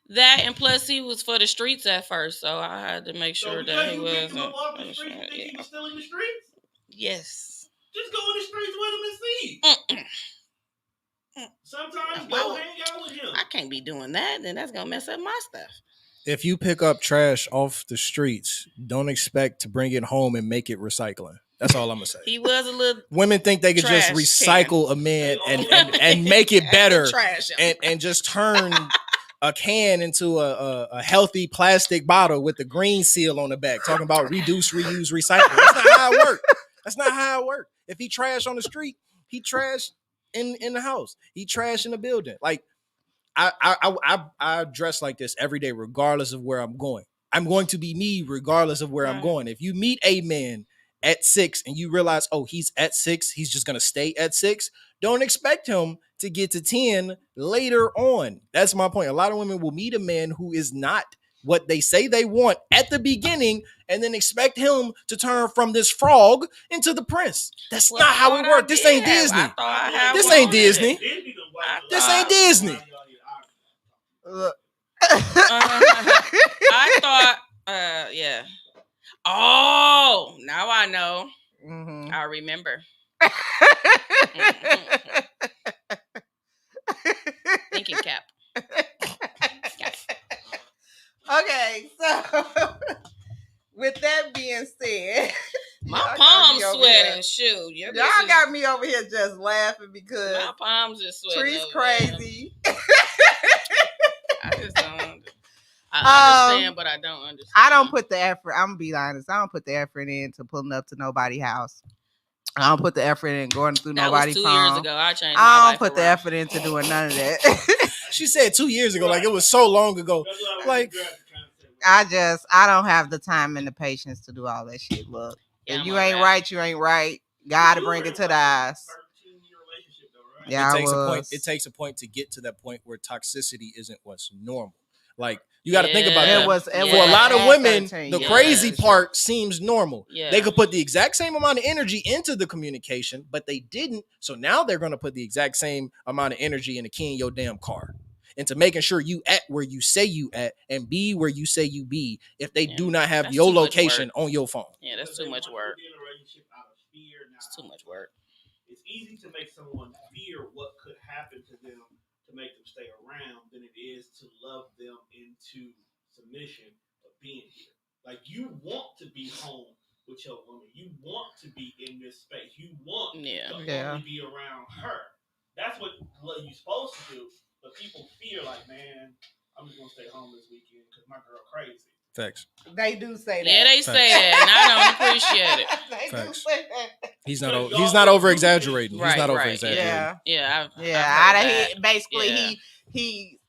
That, and plus he was for the streets at first, so I had to make sure that he was. Picked him up off the streets, think he was still in the streets? Yes. Just go in the streets with him and see. Sometimes go hang out with him. I can't be doing that. Then that's gonna mess up my stuff. If you pick up trash off the streets, don't expect to bring it home and make it recycling. That's all I'm gonna say. He was a little. Women think they could just recycle a man and make it better and just turn a can into a healthy plastic bottle with the green seal on the back, talking about reduce, reuse, recycle. That's not how it works. That's not how it works. If he trash on the street, he trash in the house. He trash in the building. Like I dress like this every day, regardless of where I'm going. I'm going to be me regardless of where I'm going. If you meet a man at 6 and you realize, oh, he's at 6, he's just gonna stay at 6, don't expect him to get to 10 later on. That's my point. A lot of women will meet a man who is not what they say they want at the beginning and then expect him to turn from this frog into the prince. That's not how it works. This ain't Disney. This ain't Disney. This ain't Disney. I thought, yeah. Oh, now I know. Mm-hmm. I remember. Thinking cap. Okay, so with that being said, my palms sweating. Shoot, y'all got me over here just laughing because my palms is sweating. Tree's crazy. I just don't. I understand, but I don't understand. I don't put the effort. I'm gonna be honest. I don't put the effort into pulling up to nobody's house. I don't put the effort in going through nobody's phone. 2 years ago. I changed. I don't put the effort into doing none of that. She said 2 years ago, like it was so long ago. Like I don't have the time and the patience to do all that shit. Look, if you ain't right, you ain't right. Gotta bring it to the eyes. Yeah, it takes a point to get to that point where toxicity isn't what's normal. Like you got to think about that. For a lot of women, the crazy part seems normal. Yeah. They could put the exact same amount of energy into the communication, but they didn't. So now they're going to put the exact same amount of energy into keying your damn car, into making sure you at where you say you at and be where you say you be. If they do not have your location on your phone, that's too much work. It's too much work. It's easy to make someone fear what could happen to them to make them stay around than it is to love them into submission of being here. Like you want to be home with your woman. You want to be in this space. You want to only be around her. That's what you're supposed to do. But people fear like, man, I'm just gonna stay home this weekend because my girl crazy. Facts. They do say that. Yeah, they say that, and I don't appreciate it. They do say that. He's not over exaggerating. He's not over exaggerating. Basically, he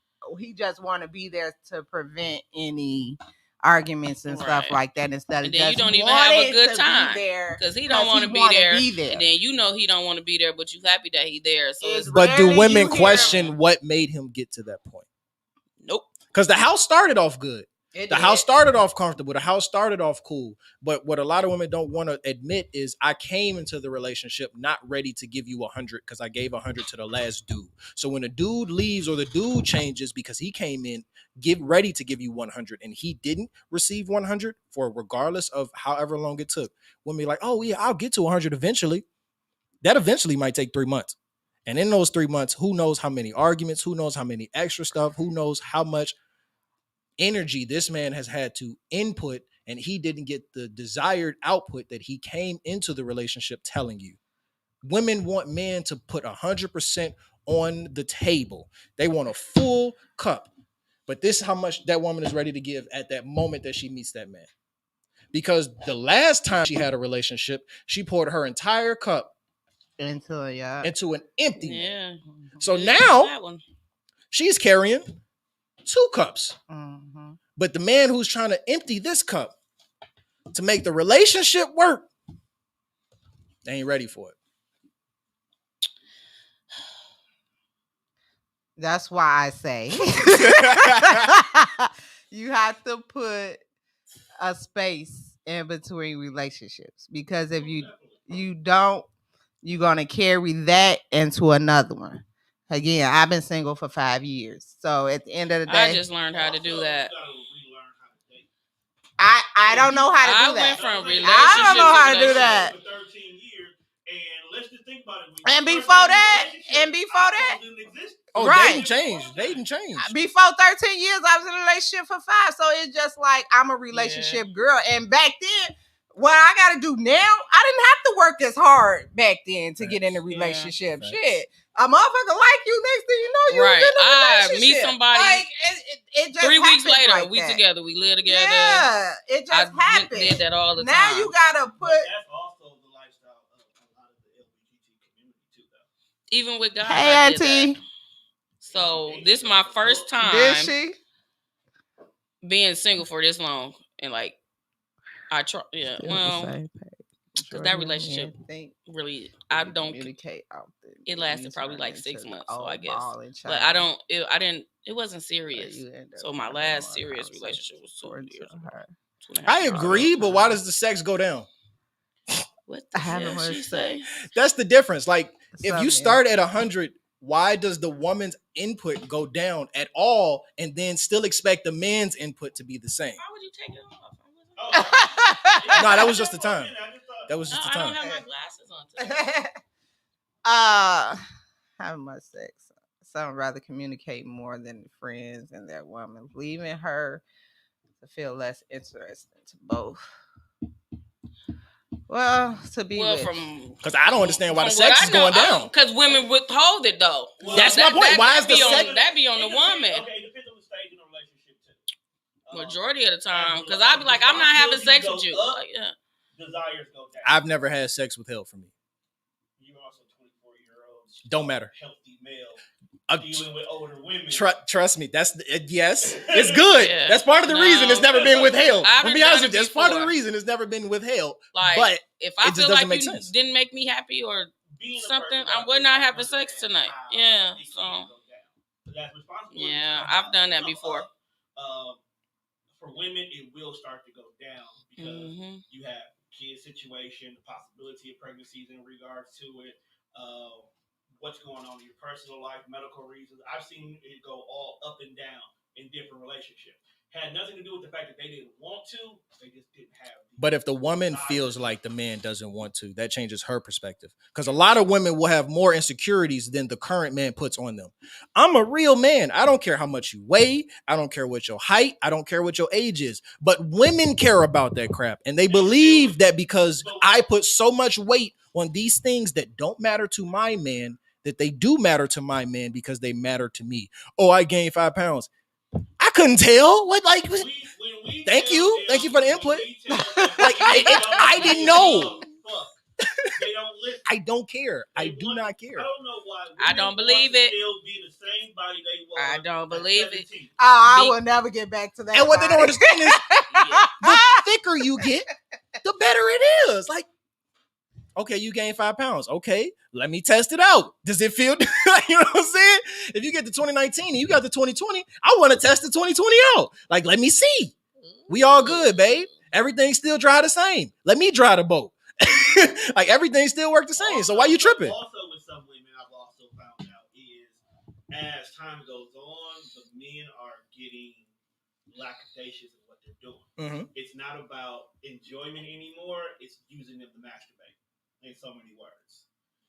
just want to be there to prevent any arguments and stuff like that instead of then just you don't even have a good time because he don't want to be there. And then you know he don't want to be there, but you happy that he there. So but do women question what made him get to that point? Nope. Because the house started off good. The house started off comfortable. The house started off cool. But what a lot of women don't want to admit is I came into the relationship not ready to give you 100 because I gave 100 to the last dude. So when a dude leaves or the dude changes because he came in ready to give you 100 and he didn't receive 100 for regardless of however long it took, women be like, oh yeah, I'll get to 100 eventually. That eventually might take 3 months. And in those 3 months, who knows how many arguments, who knows how many extra stuff, who knows how much energy this man has had to input, and he didn't get the desired output that he came into the relationship telling you. Women want men to put 100% on the table. They want a full cup. But this is how much that woman is ready to give at that moment that she meets that man. Because the last time she had a relationship, she poured her entire cup into an empty man. Yeah. So That now one. she's carrying 2 cups. Mm-hmm. But the man who's trying to empty this cup to make the relationship work, they ain't ready for it. That's why I say you have to put a space in between relationships, because if you don't, you're gonna carry that into another one. Again, I've been single for 5 years, so at the end of the day, I just learned how to do that. I don't know how to do I that. went from relationship I don't know how to do relationship. that. For 13 years, and let's just think about it. And before that, Oh, Right. Dating changed. Before 13 years, I was in a relationship for 5. So it's just like I'm a relationship girl. And back then, what I got to do now, I didn't have to work as hard back then to get in a relationship. Facts. Shit. A motherfucker like you, next thing you know, you Right. was in a I relationship. meet somebody Like, it just 3 weeks happened later, like we that. together. We live together. Yeah, it just I happened. did that all the Now time. you got to put... That's also the lifestyle of a lot of the LGBT community too, though. Even with guys, Hey, I did Auntie. that. So this is my first Did time she? being single for this long, and like I try. Yeah, well, because that relationship really, I don't. Communicate often. It lasted probably like 6 months, so I guess. But I I don't. I didn't. It wasn't serious. So my last serious relationship was 2 years ago. 2.5 I years agree, ago. but why does the sex go down? What the hell she say? That's the difference. Like, if Something. you start at 100, why does the woman's input go down at all and then still expect the man's input to be the same? Why would you take it off? No, that was just the time. That was just the I don't time. have my glasses on today. Having much sex. Some rather communicate more than friends and their woman, leaving her to feel less interesting to both. Well, to be Well, with. from Because I don't understand why the from what sex I is know, going down. Because women withhold it though. That's my point. Why is the sex? That be on the woman? Okay, it depends on the stage in the relationship too. Majority of the time, because I'd be like, I'm not having sex with you. Like, yeah. Desires go down. I've never had sex withheld from me. You're also 24-year-old. Don't matter. Healthy male dealing with older women. Trust me, that's yes, it's good. Yeah. That's part of the reason it's never been withheld. I've To be done honest it with you, that's part of the before. reason it's never been withheld. Like, but if I it just feel doesn't like make you sense. didn't make me happy or Being a something, person we're not having understand sex tonight. how Yeah, these so things go down. So that's responsible. yeah, I've done that before. For women, it will start to go down because Mhm. you have kid situation, the possibility of pregnancies in regards to it, what's going on in your personal life, medical reasons. I've seen it go all up and down in different relationships. Had nothing to do with the fact that they didn't want to, they just didn't have. But if the woman feels like the man doesn't want to, that changes her perspective. Because a lot of women will have more insecurities than the current man puts on them. I'm a real man. I don't care how much you weigh. I don't care what your height. I don't care what your age is. But women care about that crap. And they believe that because I put so much weight on these things that don't matter to my man, that they do matter to my man because they matter to me. Oh, I gained 5 pounds. I couldn't tell. What, like, thank you for the input. Like, I didn't know. They don't listen. I don't care. I do not care. I don't know why. I don't believe it. Still be the same body they were. I don't believe it. I will never get back to that. And what they don't body. understand is the thicker you get, the better it is. Like, okay, you gained 5 pounds. Okay, let me test it out. Does it feel, you know what I'm saying? If you get to 2019 and you got the 2020, I want to test the 2020 out. Like, let me see. We all good, babe. Everything still dry the same. Let me dry the boat. Like, everything still work the same. So why you tripping? Also, with some women, I've also found out is as time goes on, the men are getting lackadaisical in what they're doing. Mm-hmm. It's not about enjoyment anymore. It's using them to masturbate in so many words.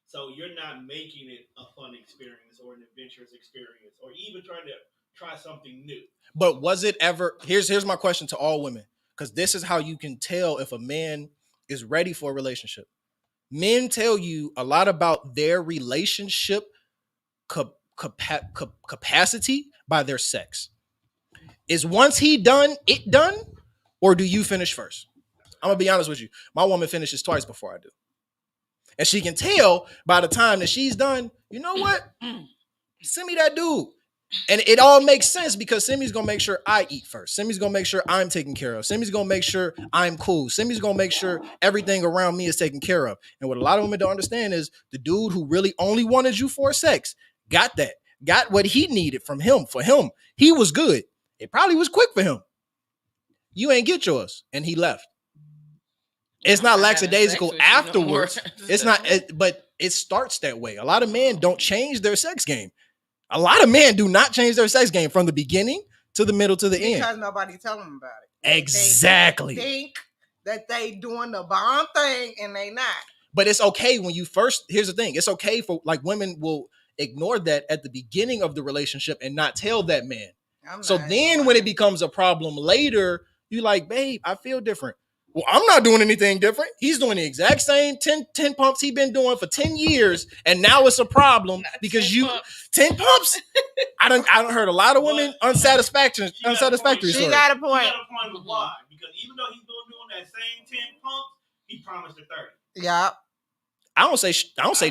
So you're not making it a fun experience or an adventurous experience or even trying to try something new. But was it ever, here's my question to all women, because this is how you can tell if a man is ready for a relationship. Men tell you a lot about their relationship capacity by their sex. Is once he done, it done, or do you finish first? I'm gonna be honest with you. My woman finishes twice before I do. And she can tell by the time that she's done, you know what? Send me that dude. And it all makes sense because Simi's gonna make sure I eat first. Simi's gonna make sure I'm taken care of. Simi's gonna make sure I'm cool. Simi's gonna make sure everything around me is taken care of. And what a lot of women don't understand is the dude who really only wanted you for sex got that, got what he needed from him. For him, he was good. It probably was quick for him. You ain't get yours, and he left. It's not lackadaisical afterwards. It's not, but it starts that way. A lot of men don't change their sex game. A lot of men do not change their sex game from the beginning to the middle to the end. Because nobody tell them about it. Exactly. They think that they doing the bomb thing and they not. But it's okay when you first, here's the thing. It's okay for, like, women will ignore that at the beginning of the relationship and not tell that man. So then when it becomes a problem later, you like, babe, I feel different. Well, I'm not doing anything different. He's doing the exact same 10 pumps he's been doing for 10 years. And now it's a problem because 10 pumps. I don't heard a lot of women unsatisfactory She stories. got a point. She got a point with why. Because even though he's doing that same 10 pumps, he promised her 30. Yeah. I don't say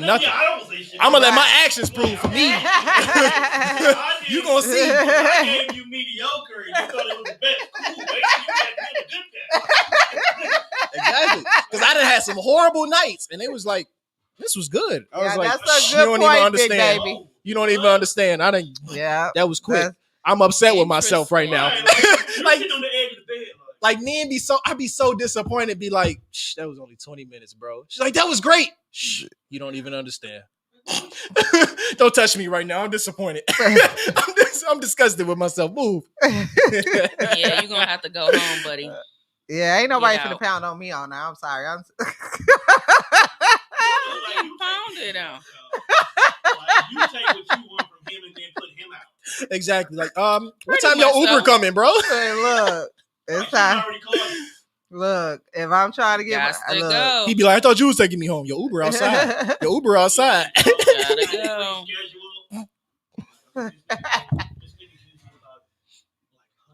nothing. Yeah, I don't say shit. I'm gonna let my actions prove for me. You gonna see. I gave you mediocre and you thought it was the best. Cool, baby. You had been a good guy. Exactly. Because I done had some horrible nights and it was like, this was good. I was like, that's a you good don't point, even understand. big baby. You don't even understand. I didn't. Yeah. That was quick. I'm upset with myself right now. Right, like, you on the edge of the bed. Like men I'd be so disappointed, be like, shh, that was only 20 minutes, bro. She's like, that was great. Shh, you don't even understand. Don't touch me right now. I'm disappointed. I'm disgusted with myself. Move. Yeah, you're gonna have to go home, buddy. Yeah, ain't nobody Get finna out. pound on me on that. I'm sorry. You found it out. Like, you take what you want from him and then put him out. Exactly. Like, what Pretty time your much Uber so. coming, bro? Hey, look, it's Like, she time. already called you. Look, if I'm trying to get Got to look. go. He'd be like, I thought you was taking me home. Your Uber outside. Your Uber outside. Gotta go.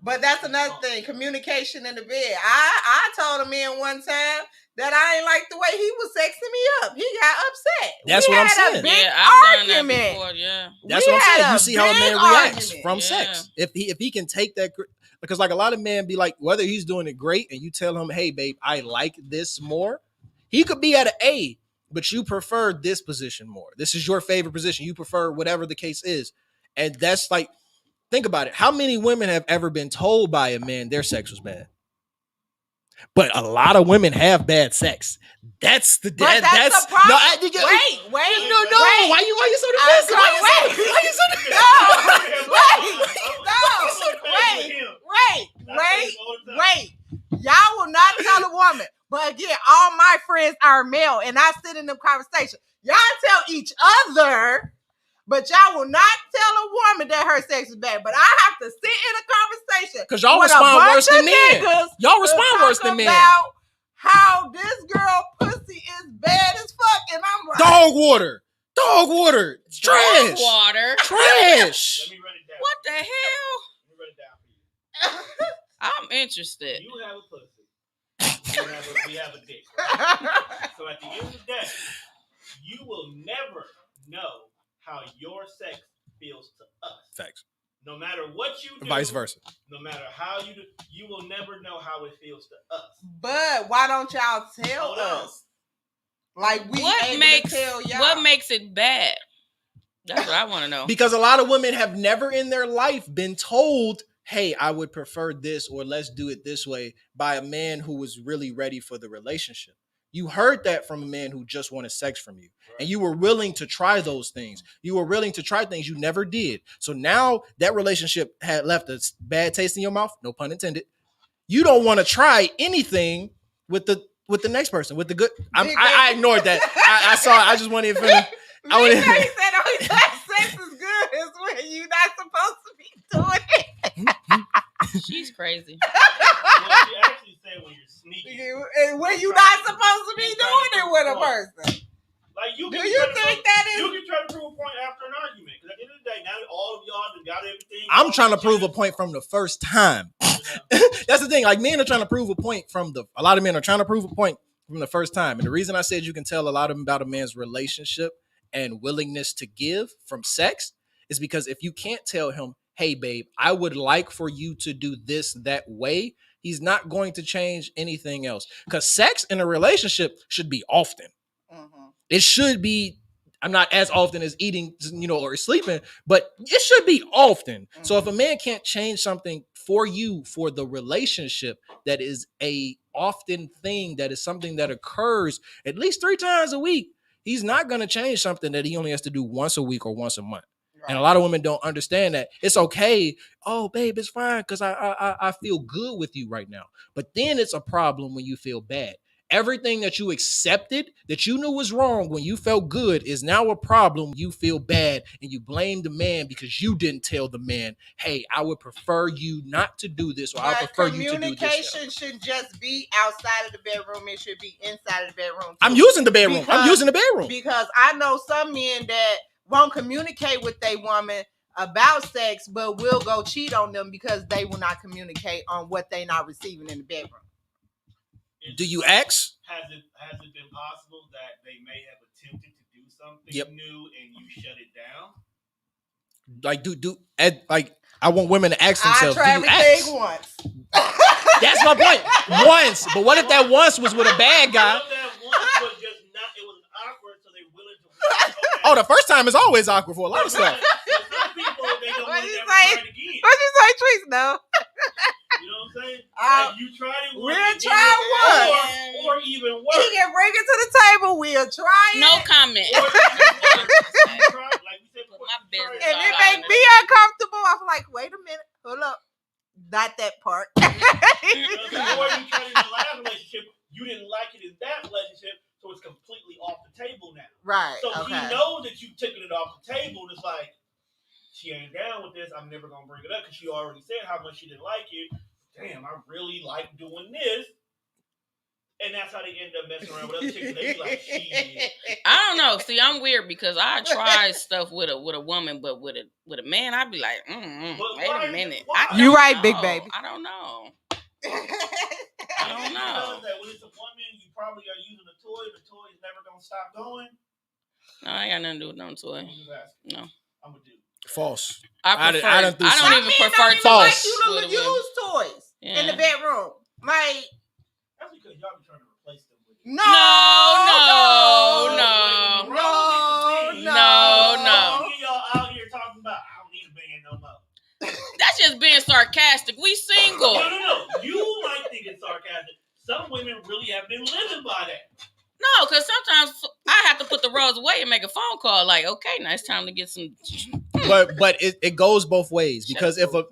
But that's another thing, communication in the bed. I told a man one time that I ain't like the way he was sexing me up. He got upset. That's We what I'm had a saying. big Yeah, I've done that argument. before. Yeah. That's We what I'm had saying. a You see how a man big reacts argument. from Yeah. sex. If he can take that, because like a lot of men be like, whether he's doing it great and you tell him, hey babe, I like this more. He could be at an A, but you prefer this position more. This is your favorite position. You prefer whatever the case is. And that's like, think about it. How many women have ever been told by a man their sex was bad? But a lot of women have bad sex. That's the But that's the problem. Wait. No. Wait. Why you so defensive? Wait. Y'all will not tell a woman. But again, all my friends are male, and I sit in them conversations. Y'all tell each other, but y'all will not tell a woman that her sex is bad. But I have to sit in a conversation Because y'all with a respond bunch worse than of men. niggas Y'all to respond talk worse than men. about how this girl pussy is bad as fuck, and I'm like, Dog water. It's trash. Water. Trash. Let me run it down. What the hell? Let me run it down for you. I'm interested. You have a pussy. We have a dick. Right? So at the end of the day, you will never know how your sex feels to us. Facts. No matter what you do, Vice versa. no matter how you do, you will never know how it feels to us. But why don't y'all tell Hold on. us? Like we What able makes to tell y'all. what makes it bad? That's what I want to know. Because a lot of women have never in their life been told, hey, I would prefer this or let's do it this way by a man who was really ready for the relationship. You heard that from a man who just wanted sex from you. And you were willing to try those things. You were willing to try things you never did. So now that relationship had left a bad taste in your mouth, no pun intended. You don't want to try anything with the next person, with the good. I ignored that. I saw it. I just wanted to finish. I Big wanted Daddy said only time sex is good is when you're not supposed to be doing it. She's crazy. Well, she actually said when you're sneaking. And when you're not supposed to be doing it with a person. Like Do you think that you is? can try to prove a point after an argument. Because at the end of the day, now all of y'all got everything. I'm trying to prove a point from the first time. That's the thing. Like men are trying to prove a point a lot of men are trying to prove a point from the first time. And the reason I said you can tell a lot about a man's relationship and willingness to give from sex is because if you can't tell him, hey, babe, I would like for you to do this that way, he's not going to change anything else. Because sex in a relationship should be often. It should be, I'm not as often as eating, or sleeping, but it should be often. So if a man can't change something for you for the relationship that is a often thing, that is something that occurs at least 3 times a week, he's not going to change something that he only has to do once a week or once a month. Right. And a lot of women don't understand that. It's okay. Oh, babe, it's fine because I feel good with you right now. But then it's a problem when you feel bad. Everything that you accepted that you knew was wrong when you felt good is now a problem. You feel bad and you blame the man because you didn't tell the man, hey, I would prefer you not to do this, or I prefer you to do this. Communication shouldn't just be outside of the bedroom. It should be inside of the bedroom too. I'm using the bedroom. I'm using the bedroom. Because I know some men that won't communicate with their woman about sex, but will go cheat on them because they will not communicate on what they're not receiving in the bedroom. Do you ask? Has it been possible that they may have attempted to do something new and you shut it down? Like I want women to ask themselves. I try everything once. That's my point. Once, but what if that once was with a bad guy? What if that once was just not? It was awkward, so they willing to. Okay. Oh, the first time is always awkward for a lot of stuff. Some people they don't want to never try it again. What you say, Trees? No. You know what I'm saying? Like you tried it once. We'll try once. Or even worse. He can bring it to the table. We'll try it. No comment. Or even worse. Like we said before, and it make me uncomfortable. I'm like, wait a minute. Hold up. Not that part. Or you tried it in the last relationship. You didn't like it in that relationship. So it's completely off the table now. Right. So he knows that you took it off the table. And it's like, she ain't down with this. I'm never going to bring it up because she already said how much she didn't like it. Damn, I really like doing this. And that's how they end up messing around with other chicks. They be like, shit. I don't know. See, I'm weird because I try stuff with a woman, but with a man, I'd be like, wait a minute. You right, big baby. I don't know. I don't know. That when it's a woman, you probably are using a toy. The toy is never going to stop going. No, I ain't got nothing to do with no toy. No. I'm going to do. False. I don't even prefer toys. Like you to use toys in the bedroom. Like that's because y'all be trying to replace them with No. Y'all out here talking about I don't need a band no more. That's just being sarcastic. We single. No. You might think it's sarcastic. Some women really have been living by that. No, because sometimes I have to put the rose away and make a phone call. Like, okay, now it's time to get some. But it goes both ways because if a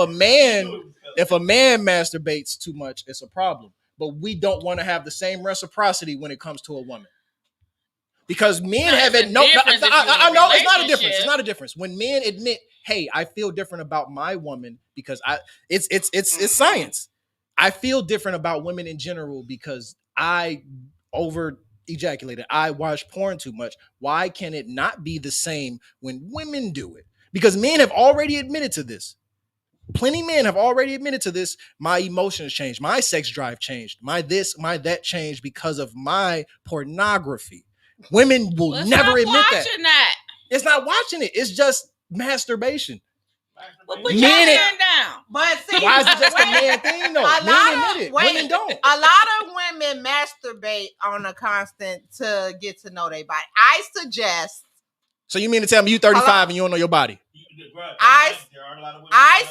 man masturbates too much, it's a problem. But we don't want to have the same reciprocity when it comes to a woman. Because men have it. No, I know it's not a difference. It's not a difference. When men admit, hey, I feel different about my woman because it's science. I feel different about women in general because I over ejaculated. I watch porn too much. Why can it not be the same when women do it? Because men have already admitted to this. Plenty of men have already admitted to this. My emotions changed. My sex drive changed. My this, my that changed because of my pornography. Women will never admit that. It's not watching it. It's just masturbation. Well, put your hand down. But see, why is it just a man thing though? Men admit it. Women don't. A lot of women masturbate on a constant to get to know their body. I suggest. So you mean to tell me you 35 and you don't know your body? I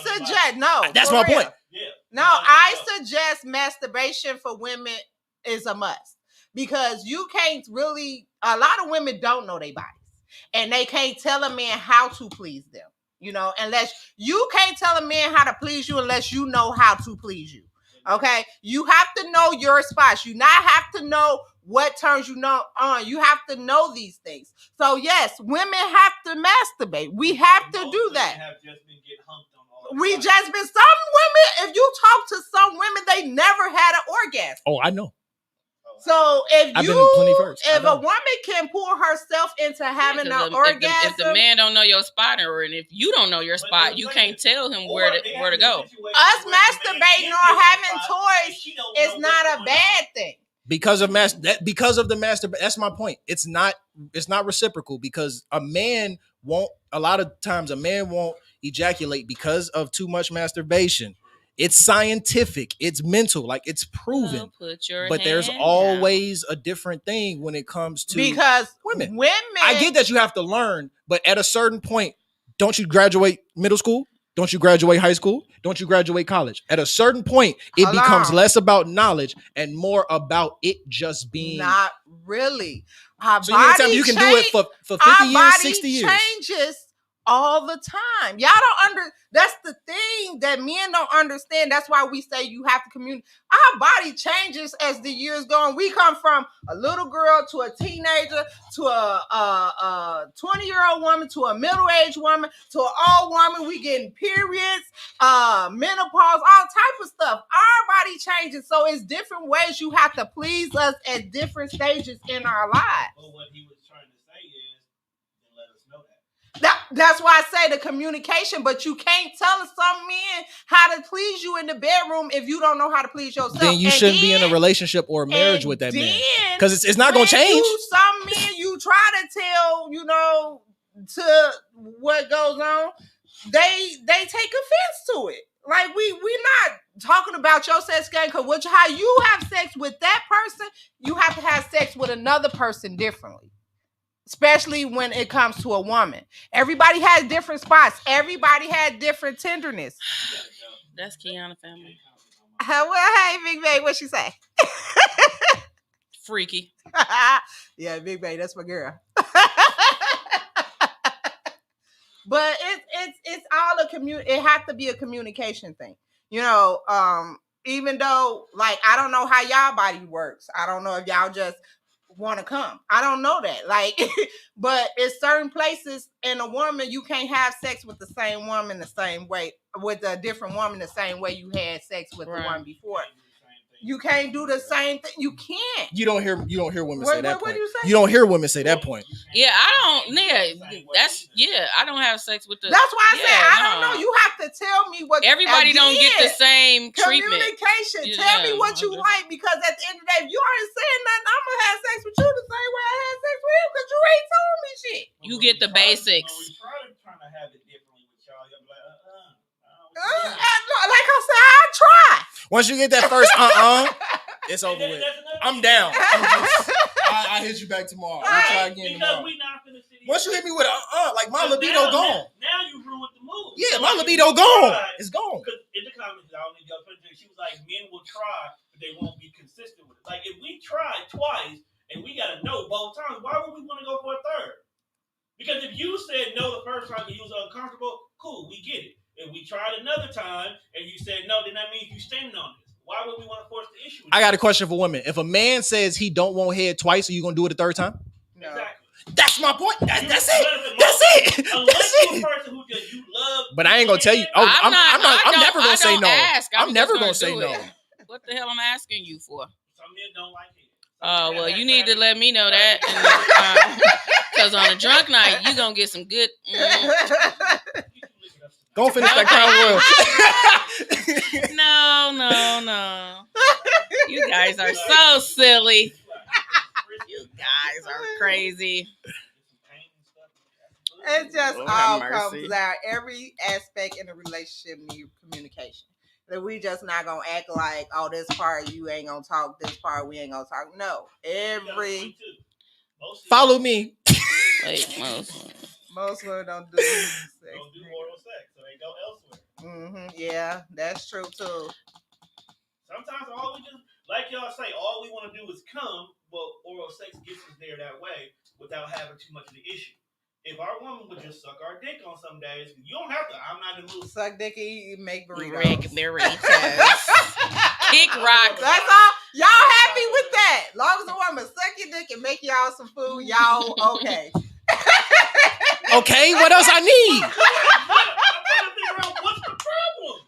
suggest no. That's my point. Yeah. No, I suggest masturbation for women is a must because you can't really. A lot of women don't know their bodies, and they can't tell a man how to please them. You know, unless you can't tell a man how to please you unless you know how to please you. Okay, you have to know your spots. You not have to know what turns you on. You have to know these things. So yes, women have to masturbate. We have to do that. We just been some women. If you talk to some women, they never had an orgasm. Oh, I know. So if I've been in plenty first. I if a know. woman can pull herself into having Yeah, 'cause an orgasm, if the man don't know your spot, or and if you don't know your spot, you can't tell him where to go. us masturbating or having toys is not a bad thing. Because of the master. That's my point. It's not reciprocal because a man won't. A lot of times, a man won't ejaculate because of too much masturbation. It's scientific. It's mental. Like it's proven. Well, put your But there's hand always a different thing when it comes to Because women. women, I get that you have to learn, but at a certain point, don't you graduate middle school? Don't you graduate high school? Don't you graduate college? At a certain point, it Hold becomes on. less about knowledge and more about it just being. not really. Our So you mean to tell me body you can change- do it for 50 our years, body 60 years? changes all the time. Y'all don't that's the thing that men don't understand. That's why we say you have to communicate. Our body changes as the years go on. We come from a little girl to a teenager to a 20-year-old woman to a middle-aged woman to an old woman. We getting periods, menopause, all type of stuff. Our body changes, so it's different ways you have to please us at different stages in our lives. Well, what he was trying to say is, then let us know that. That's why I say the communication, but you can't tell some men how to please you in the bedroom if you don't know how to please yourself. Then you And shouldn't be in a then- relationship or a marriage and with that man. then Because it's not going to when change. Some men you try to tell, to what goes on, they take offense to it. Like we not talking about your sex game, because how you have sex with that person, you have to have sex with another person differently. Especially when it comes to a woman. Everybody has different spots. Everybody has different tenderness. That's Kiana family. Well, hey, Big Bay, what she say? Freaky. Yeah, Big Bay, that's my girl. But it's all it has to be a communication thing. Even though, like, I don't know how y'all body works. I don't know if y'all just want to come. I don't know that. Like, but in certain places in a woman, you can't have sex with the same woman the same way, with a different woman the same way you had sex with the one before. You can't do the same thing. You can't. You don't hear women say that What point. do you say? You don't hear women say that point. Yeah, I don't. I don't have sex with the. That's why I yeah, said I don't no. know. You have to tell me what. Everybody don't get the again, same treatment. Communication. Yeah, Tell me what you okay. like, because at the end of the day, if you aren't saying nothing, I'm gonna have sex with you the same way I had sex with you, because you ain't told me shit. You get the basics. When we trying to have it differently with y'all, y'all be like, Like I said, I try. Once you get that first it's over with. I'm down. I hit you back tomorrow. I'll try again tomorrow. We not finna sit here. Once you hit me with like my But libido now- gone. Now you ruined the move. Yeah, So my like, libido you gone. tried- It's gone. Because in the comments, I don't need y'all to she was like, men will try, but they won't be consistent with it. Like, if we tried twice and we got a no both times, why would we want to go for a third? Because if you said no the first time and you was uncomfortable, cool, we get it. If we tried another time and you said no, then that means you standing on this. Why would we want to force the issue? I got a question for women. If a man says he don't want head twice, are you gonna do it a third time? No. Exactly. That's my point. That's it. Unless That's it. you're That's a it. person who just you love. But I ain't gonna tell you. Oh, I'm never gonna say no. I'm never gonna say no. What the hell am I asking you for? Some men don't like it. Oh, well, you need to let me know that. Because on a drunk night, you going to get some good. Go finish that Crown Royal. No. You guys are so silly. You guys are crazy. It just Lord all have mercy. comes out. Every aspect in a relationship need communication. That we just not gonna act like, oh, this part you ain't gonna talk, this part we ain't gonna talk. No, Follow me. Wait, most women don't do sex. Don't do oral sex, so they go elsewhere. Yeah, that's true too. Sometimes all we just, like y'all say, all we want to do is come. Well, oral sex gets us there that way without having too much of the issue. If our woman would just suck our dick on some days, you don't have to. I'm not in the mood. Suck dick and eat, make burritos. Kick rock. That's all. Y'all happy with that? Long as the woman suck your dick and make y'all some food, y'all okay. Okay, what else I need? I'm trying to figure out what's the problem.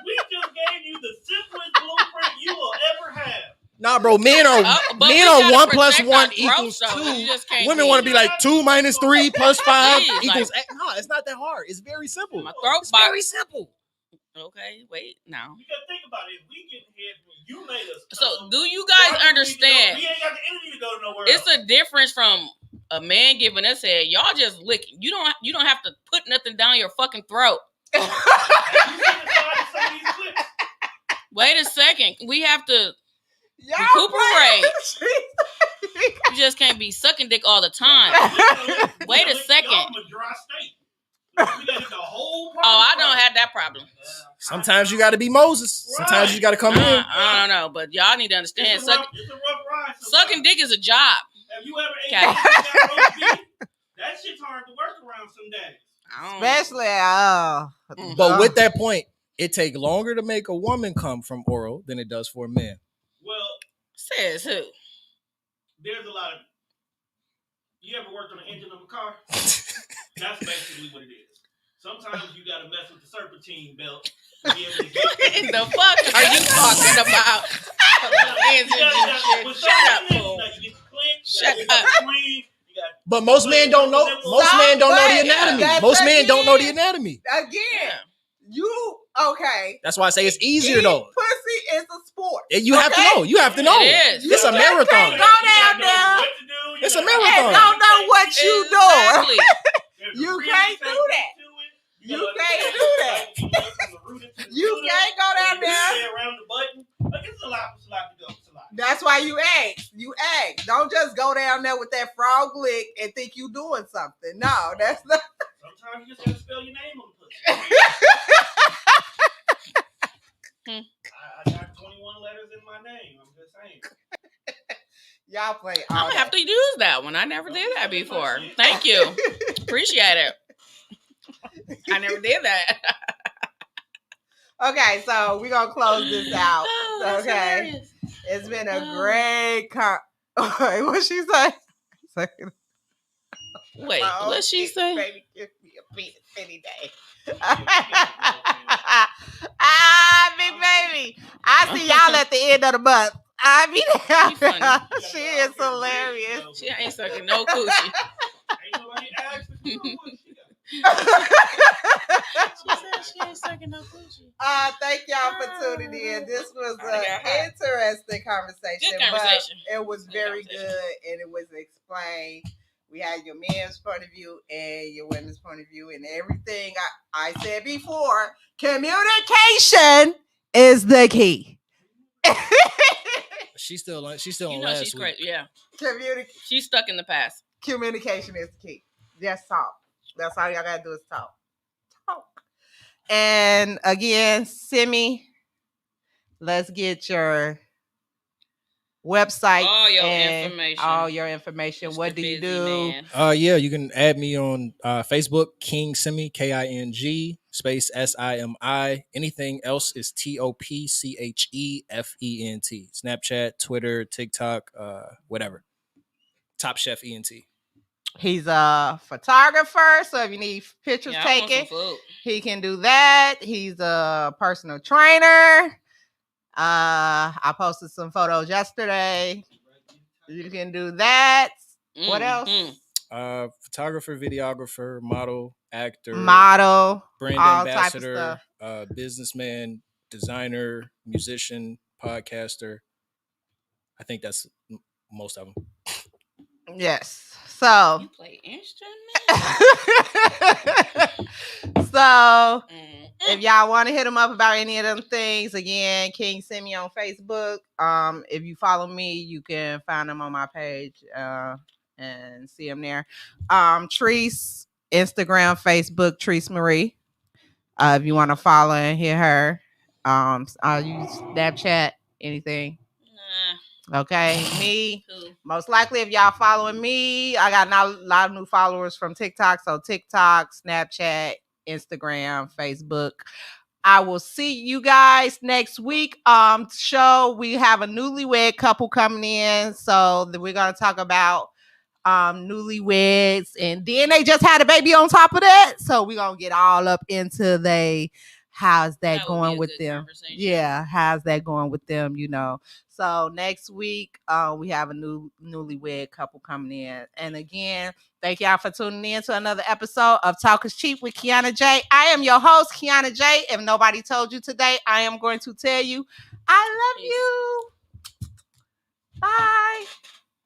We just gave you the simplest blueprint you will ever have. Nah, bro, men are But men we are gotta 1 plus protect 1 our growth, equals though. 2. You just can't Women want to be like 2 minus 3 plus 5 Jeez, equals. No, it's not that hard. It's very simple. My throat It's very box. simple. Okay, wait, now. Because think about it. If we get head from you made us. So, do you guys understand? We ain't got the energy to go to nowhere. It's a difference from a man giving us head. Y'all just licking. You don't have to put nothing down your fucking throat. Wait a second. We have to recuperate. You just can't be sucking dick all the time. Wait a second. Oh, I don't have that problem. Sometimes you got to be Moses. Sometimes you got to come in. I don't know, but y'all need to understand. It's a rough ride. Sucking dick is a job. Have you ever ate Okay. that shit's hard to work around some days. Especially, But with that point, it take longer to make a woman come from oral than it does for a man. Well, says who? There's a lot of. You ever worked on the engine of a car? That's basically what it is. Sometimes you gotta mess with the serpentine belt to be able to get the fuck are you talking about? Shut up, fool. Shut up. But most men don't know. Most men don't know the anatomy. Most men don't know the anatomy. Again, okay. That's why I say it's easier though. Pussy is a sport. You have to know. You have to know. It is. It's a marathon. Go down there. It's a And marathon. don't know what you doing. Exactly. You can't do that. You can't do that. You can't go down there. Around the button. Like, it's a lot to go. It's a lot. That's why you ask. You ask. Don't just go down there with that frog lick and think you doing something. No, that's not. Sometimes you just gotta spell your name on the pussy. I got 21 letters in my name. I'm just saying. Y'all play. I'm gonna have to use that one. I never did that before. Thank you. Appreciate it. I never did that. Okay, so we're gonna close this out. Oh, that's Okay. hilarious. It's been a great what she say? Wait, what'd she say? Baby, give me a piece any day. Big baby. I see y'all at the end of the month. I mean, funny. she is hilarious. She ain't sucking no coochie. Ain't nobody asked if you know what she got. She said she ain't sucking no coochie. Thank y'all for tuning in. This was an interesting conversation. Good conversation. But it was very good and it was explained. We had your men's point of view and your women's point of view, and everything I said before. Communication is the key. She's still on You last know she's week. great. Yeah, Communication. she's stuck in the past. Communication is key. Just talk. That's all y'all gotta do is talk. Talk. And again, Simi, let's get your website All your and information. all your information. Mr. What do you Busy do? Man. Yeah, you can add me on Facebook, King Simi, King space SIMI. Anything else is TOPCHEFENT. Snapchat, Twitter, TikTok, whatever. Top Chef ENT. He's a photographer, so if you need pictures Yeah, I want taken, some food. he can do that. He's a personal trainer. I posted some photos yesterday. You can do that. What else? Mhm. Photographer, videographer, model, actor, Model, brand all type of ambassador, businessman, designer, musician, podcaster. I think that's most of them. yes. So, You play instruments? so Mm. if y'all want to hit him up about any of them things, again, King Simi on Facebook. If you follow me, you can find him on my page and see him there. Treese, Instagram, Facebook, Treese Marie. If you want to follow and hear her, I'll use Snapchat, anything. Nah, Okay, me. cool. Most likely, if y'all following me, I got now a lot of new followers from TikTok. So TikTok, Snapchat, Instagram, Facebook. I will see you guys next week. Show we have a newlywed couple coming in, so we're gonna talk about newlyweds, and then they just had a baby on top of that. So we're gonna get all up into the how's that That would be going a with good them? conversation. Yeah, how's that going with them? So next week, we have a newlywed couple coming in, and again, thank y'all for tuning in to another episode of Talk is Cheap with Kiana J. I am your host, Kiana J. If nobody told you today, I am going to tell you, I love you. Bye.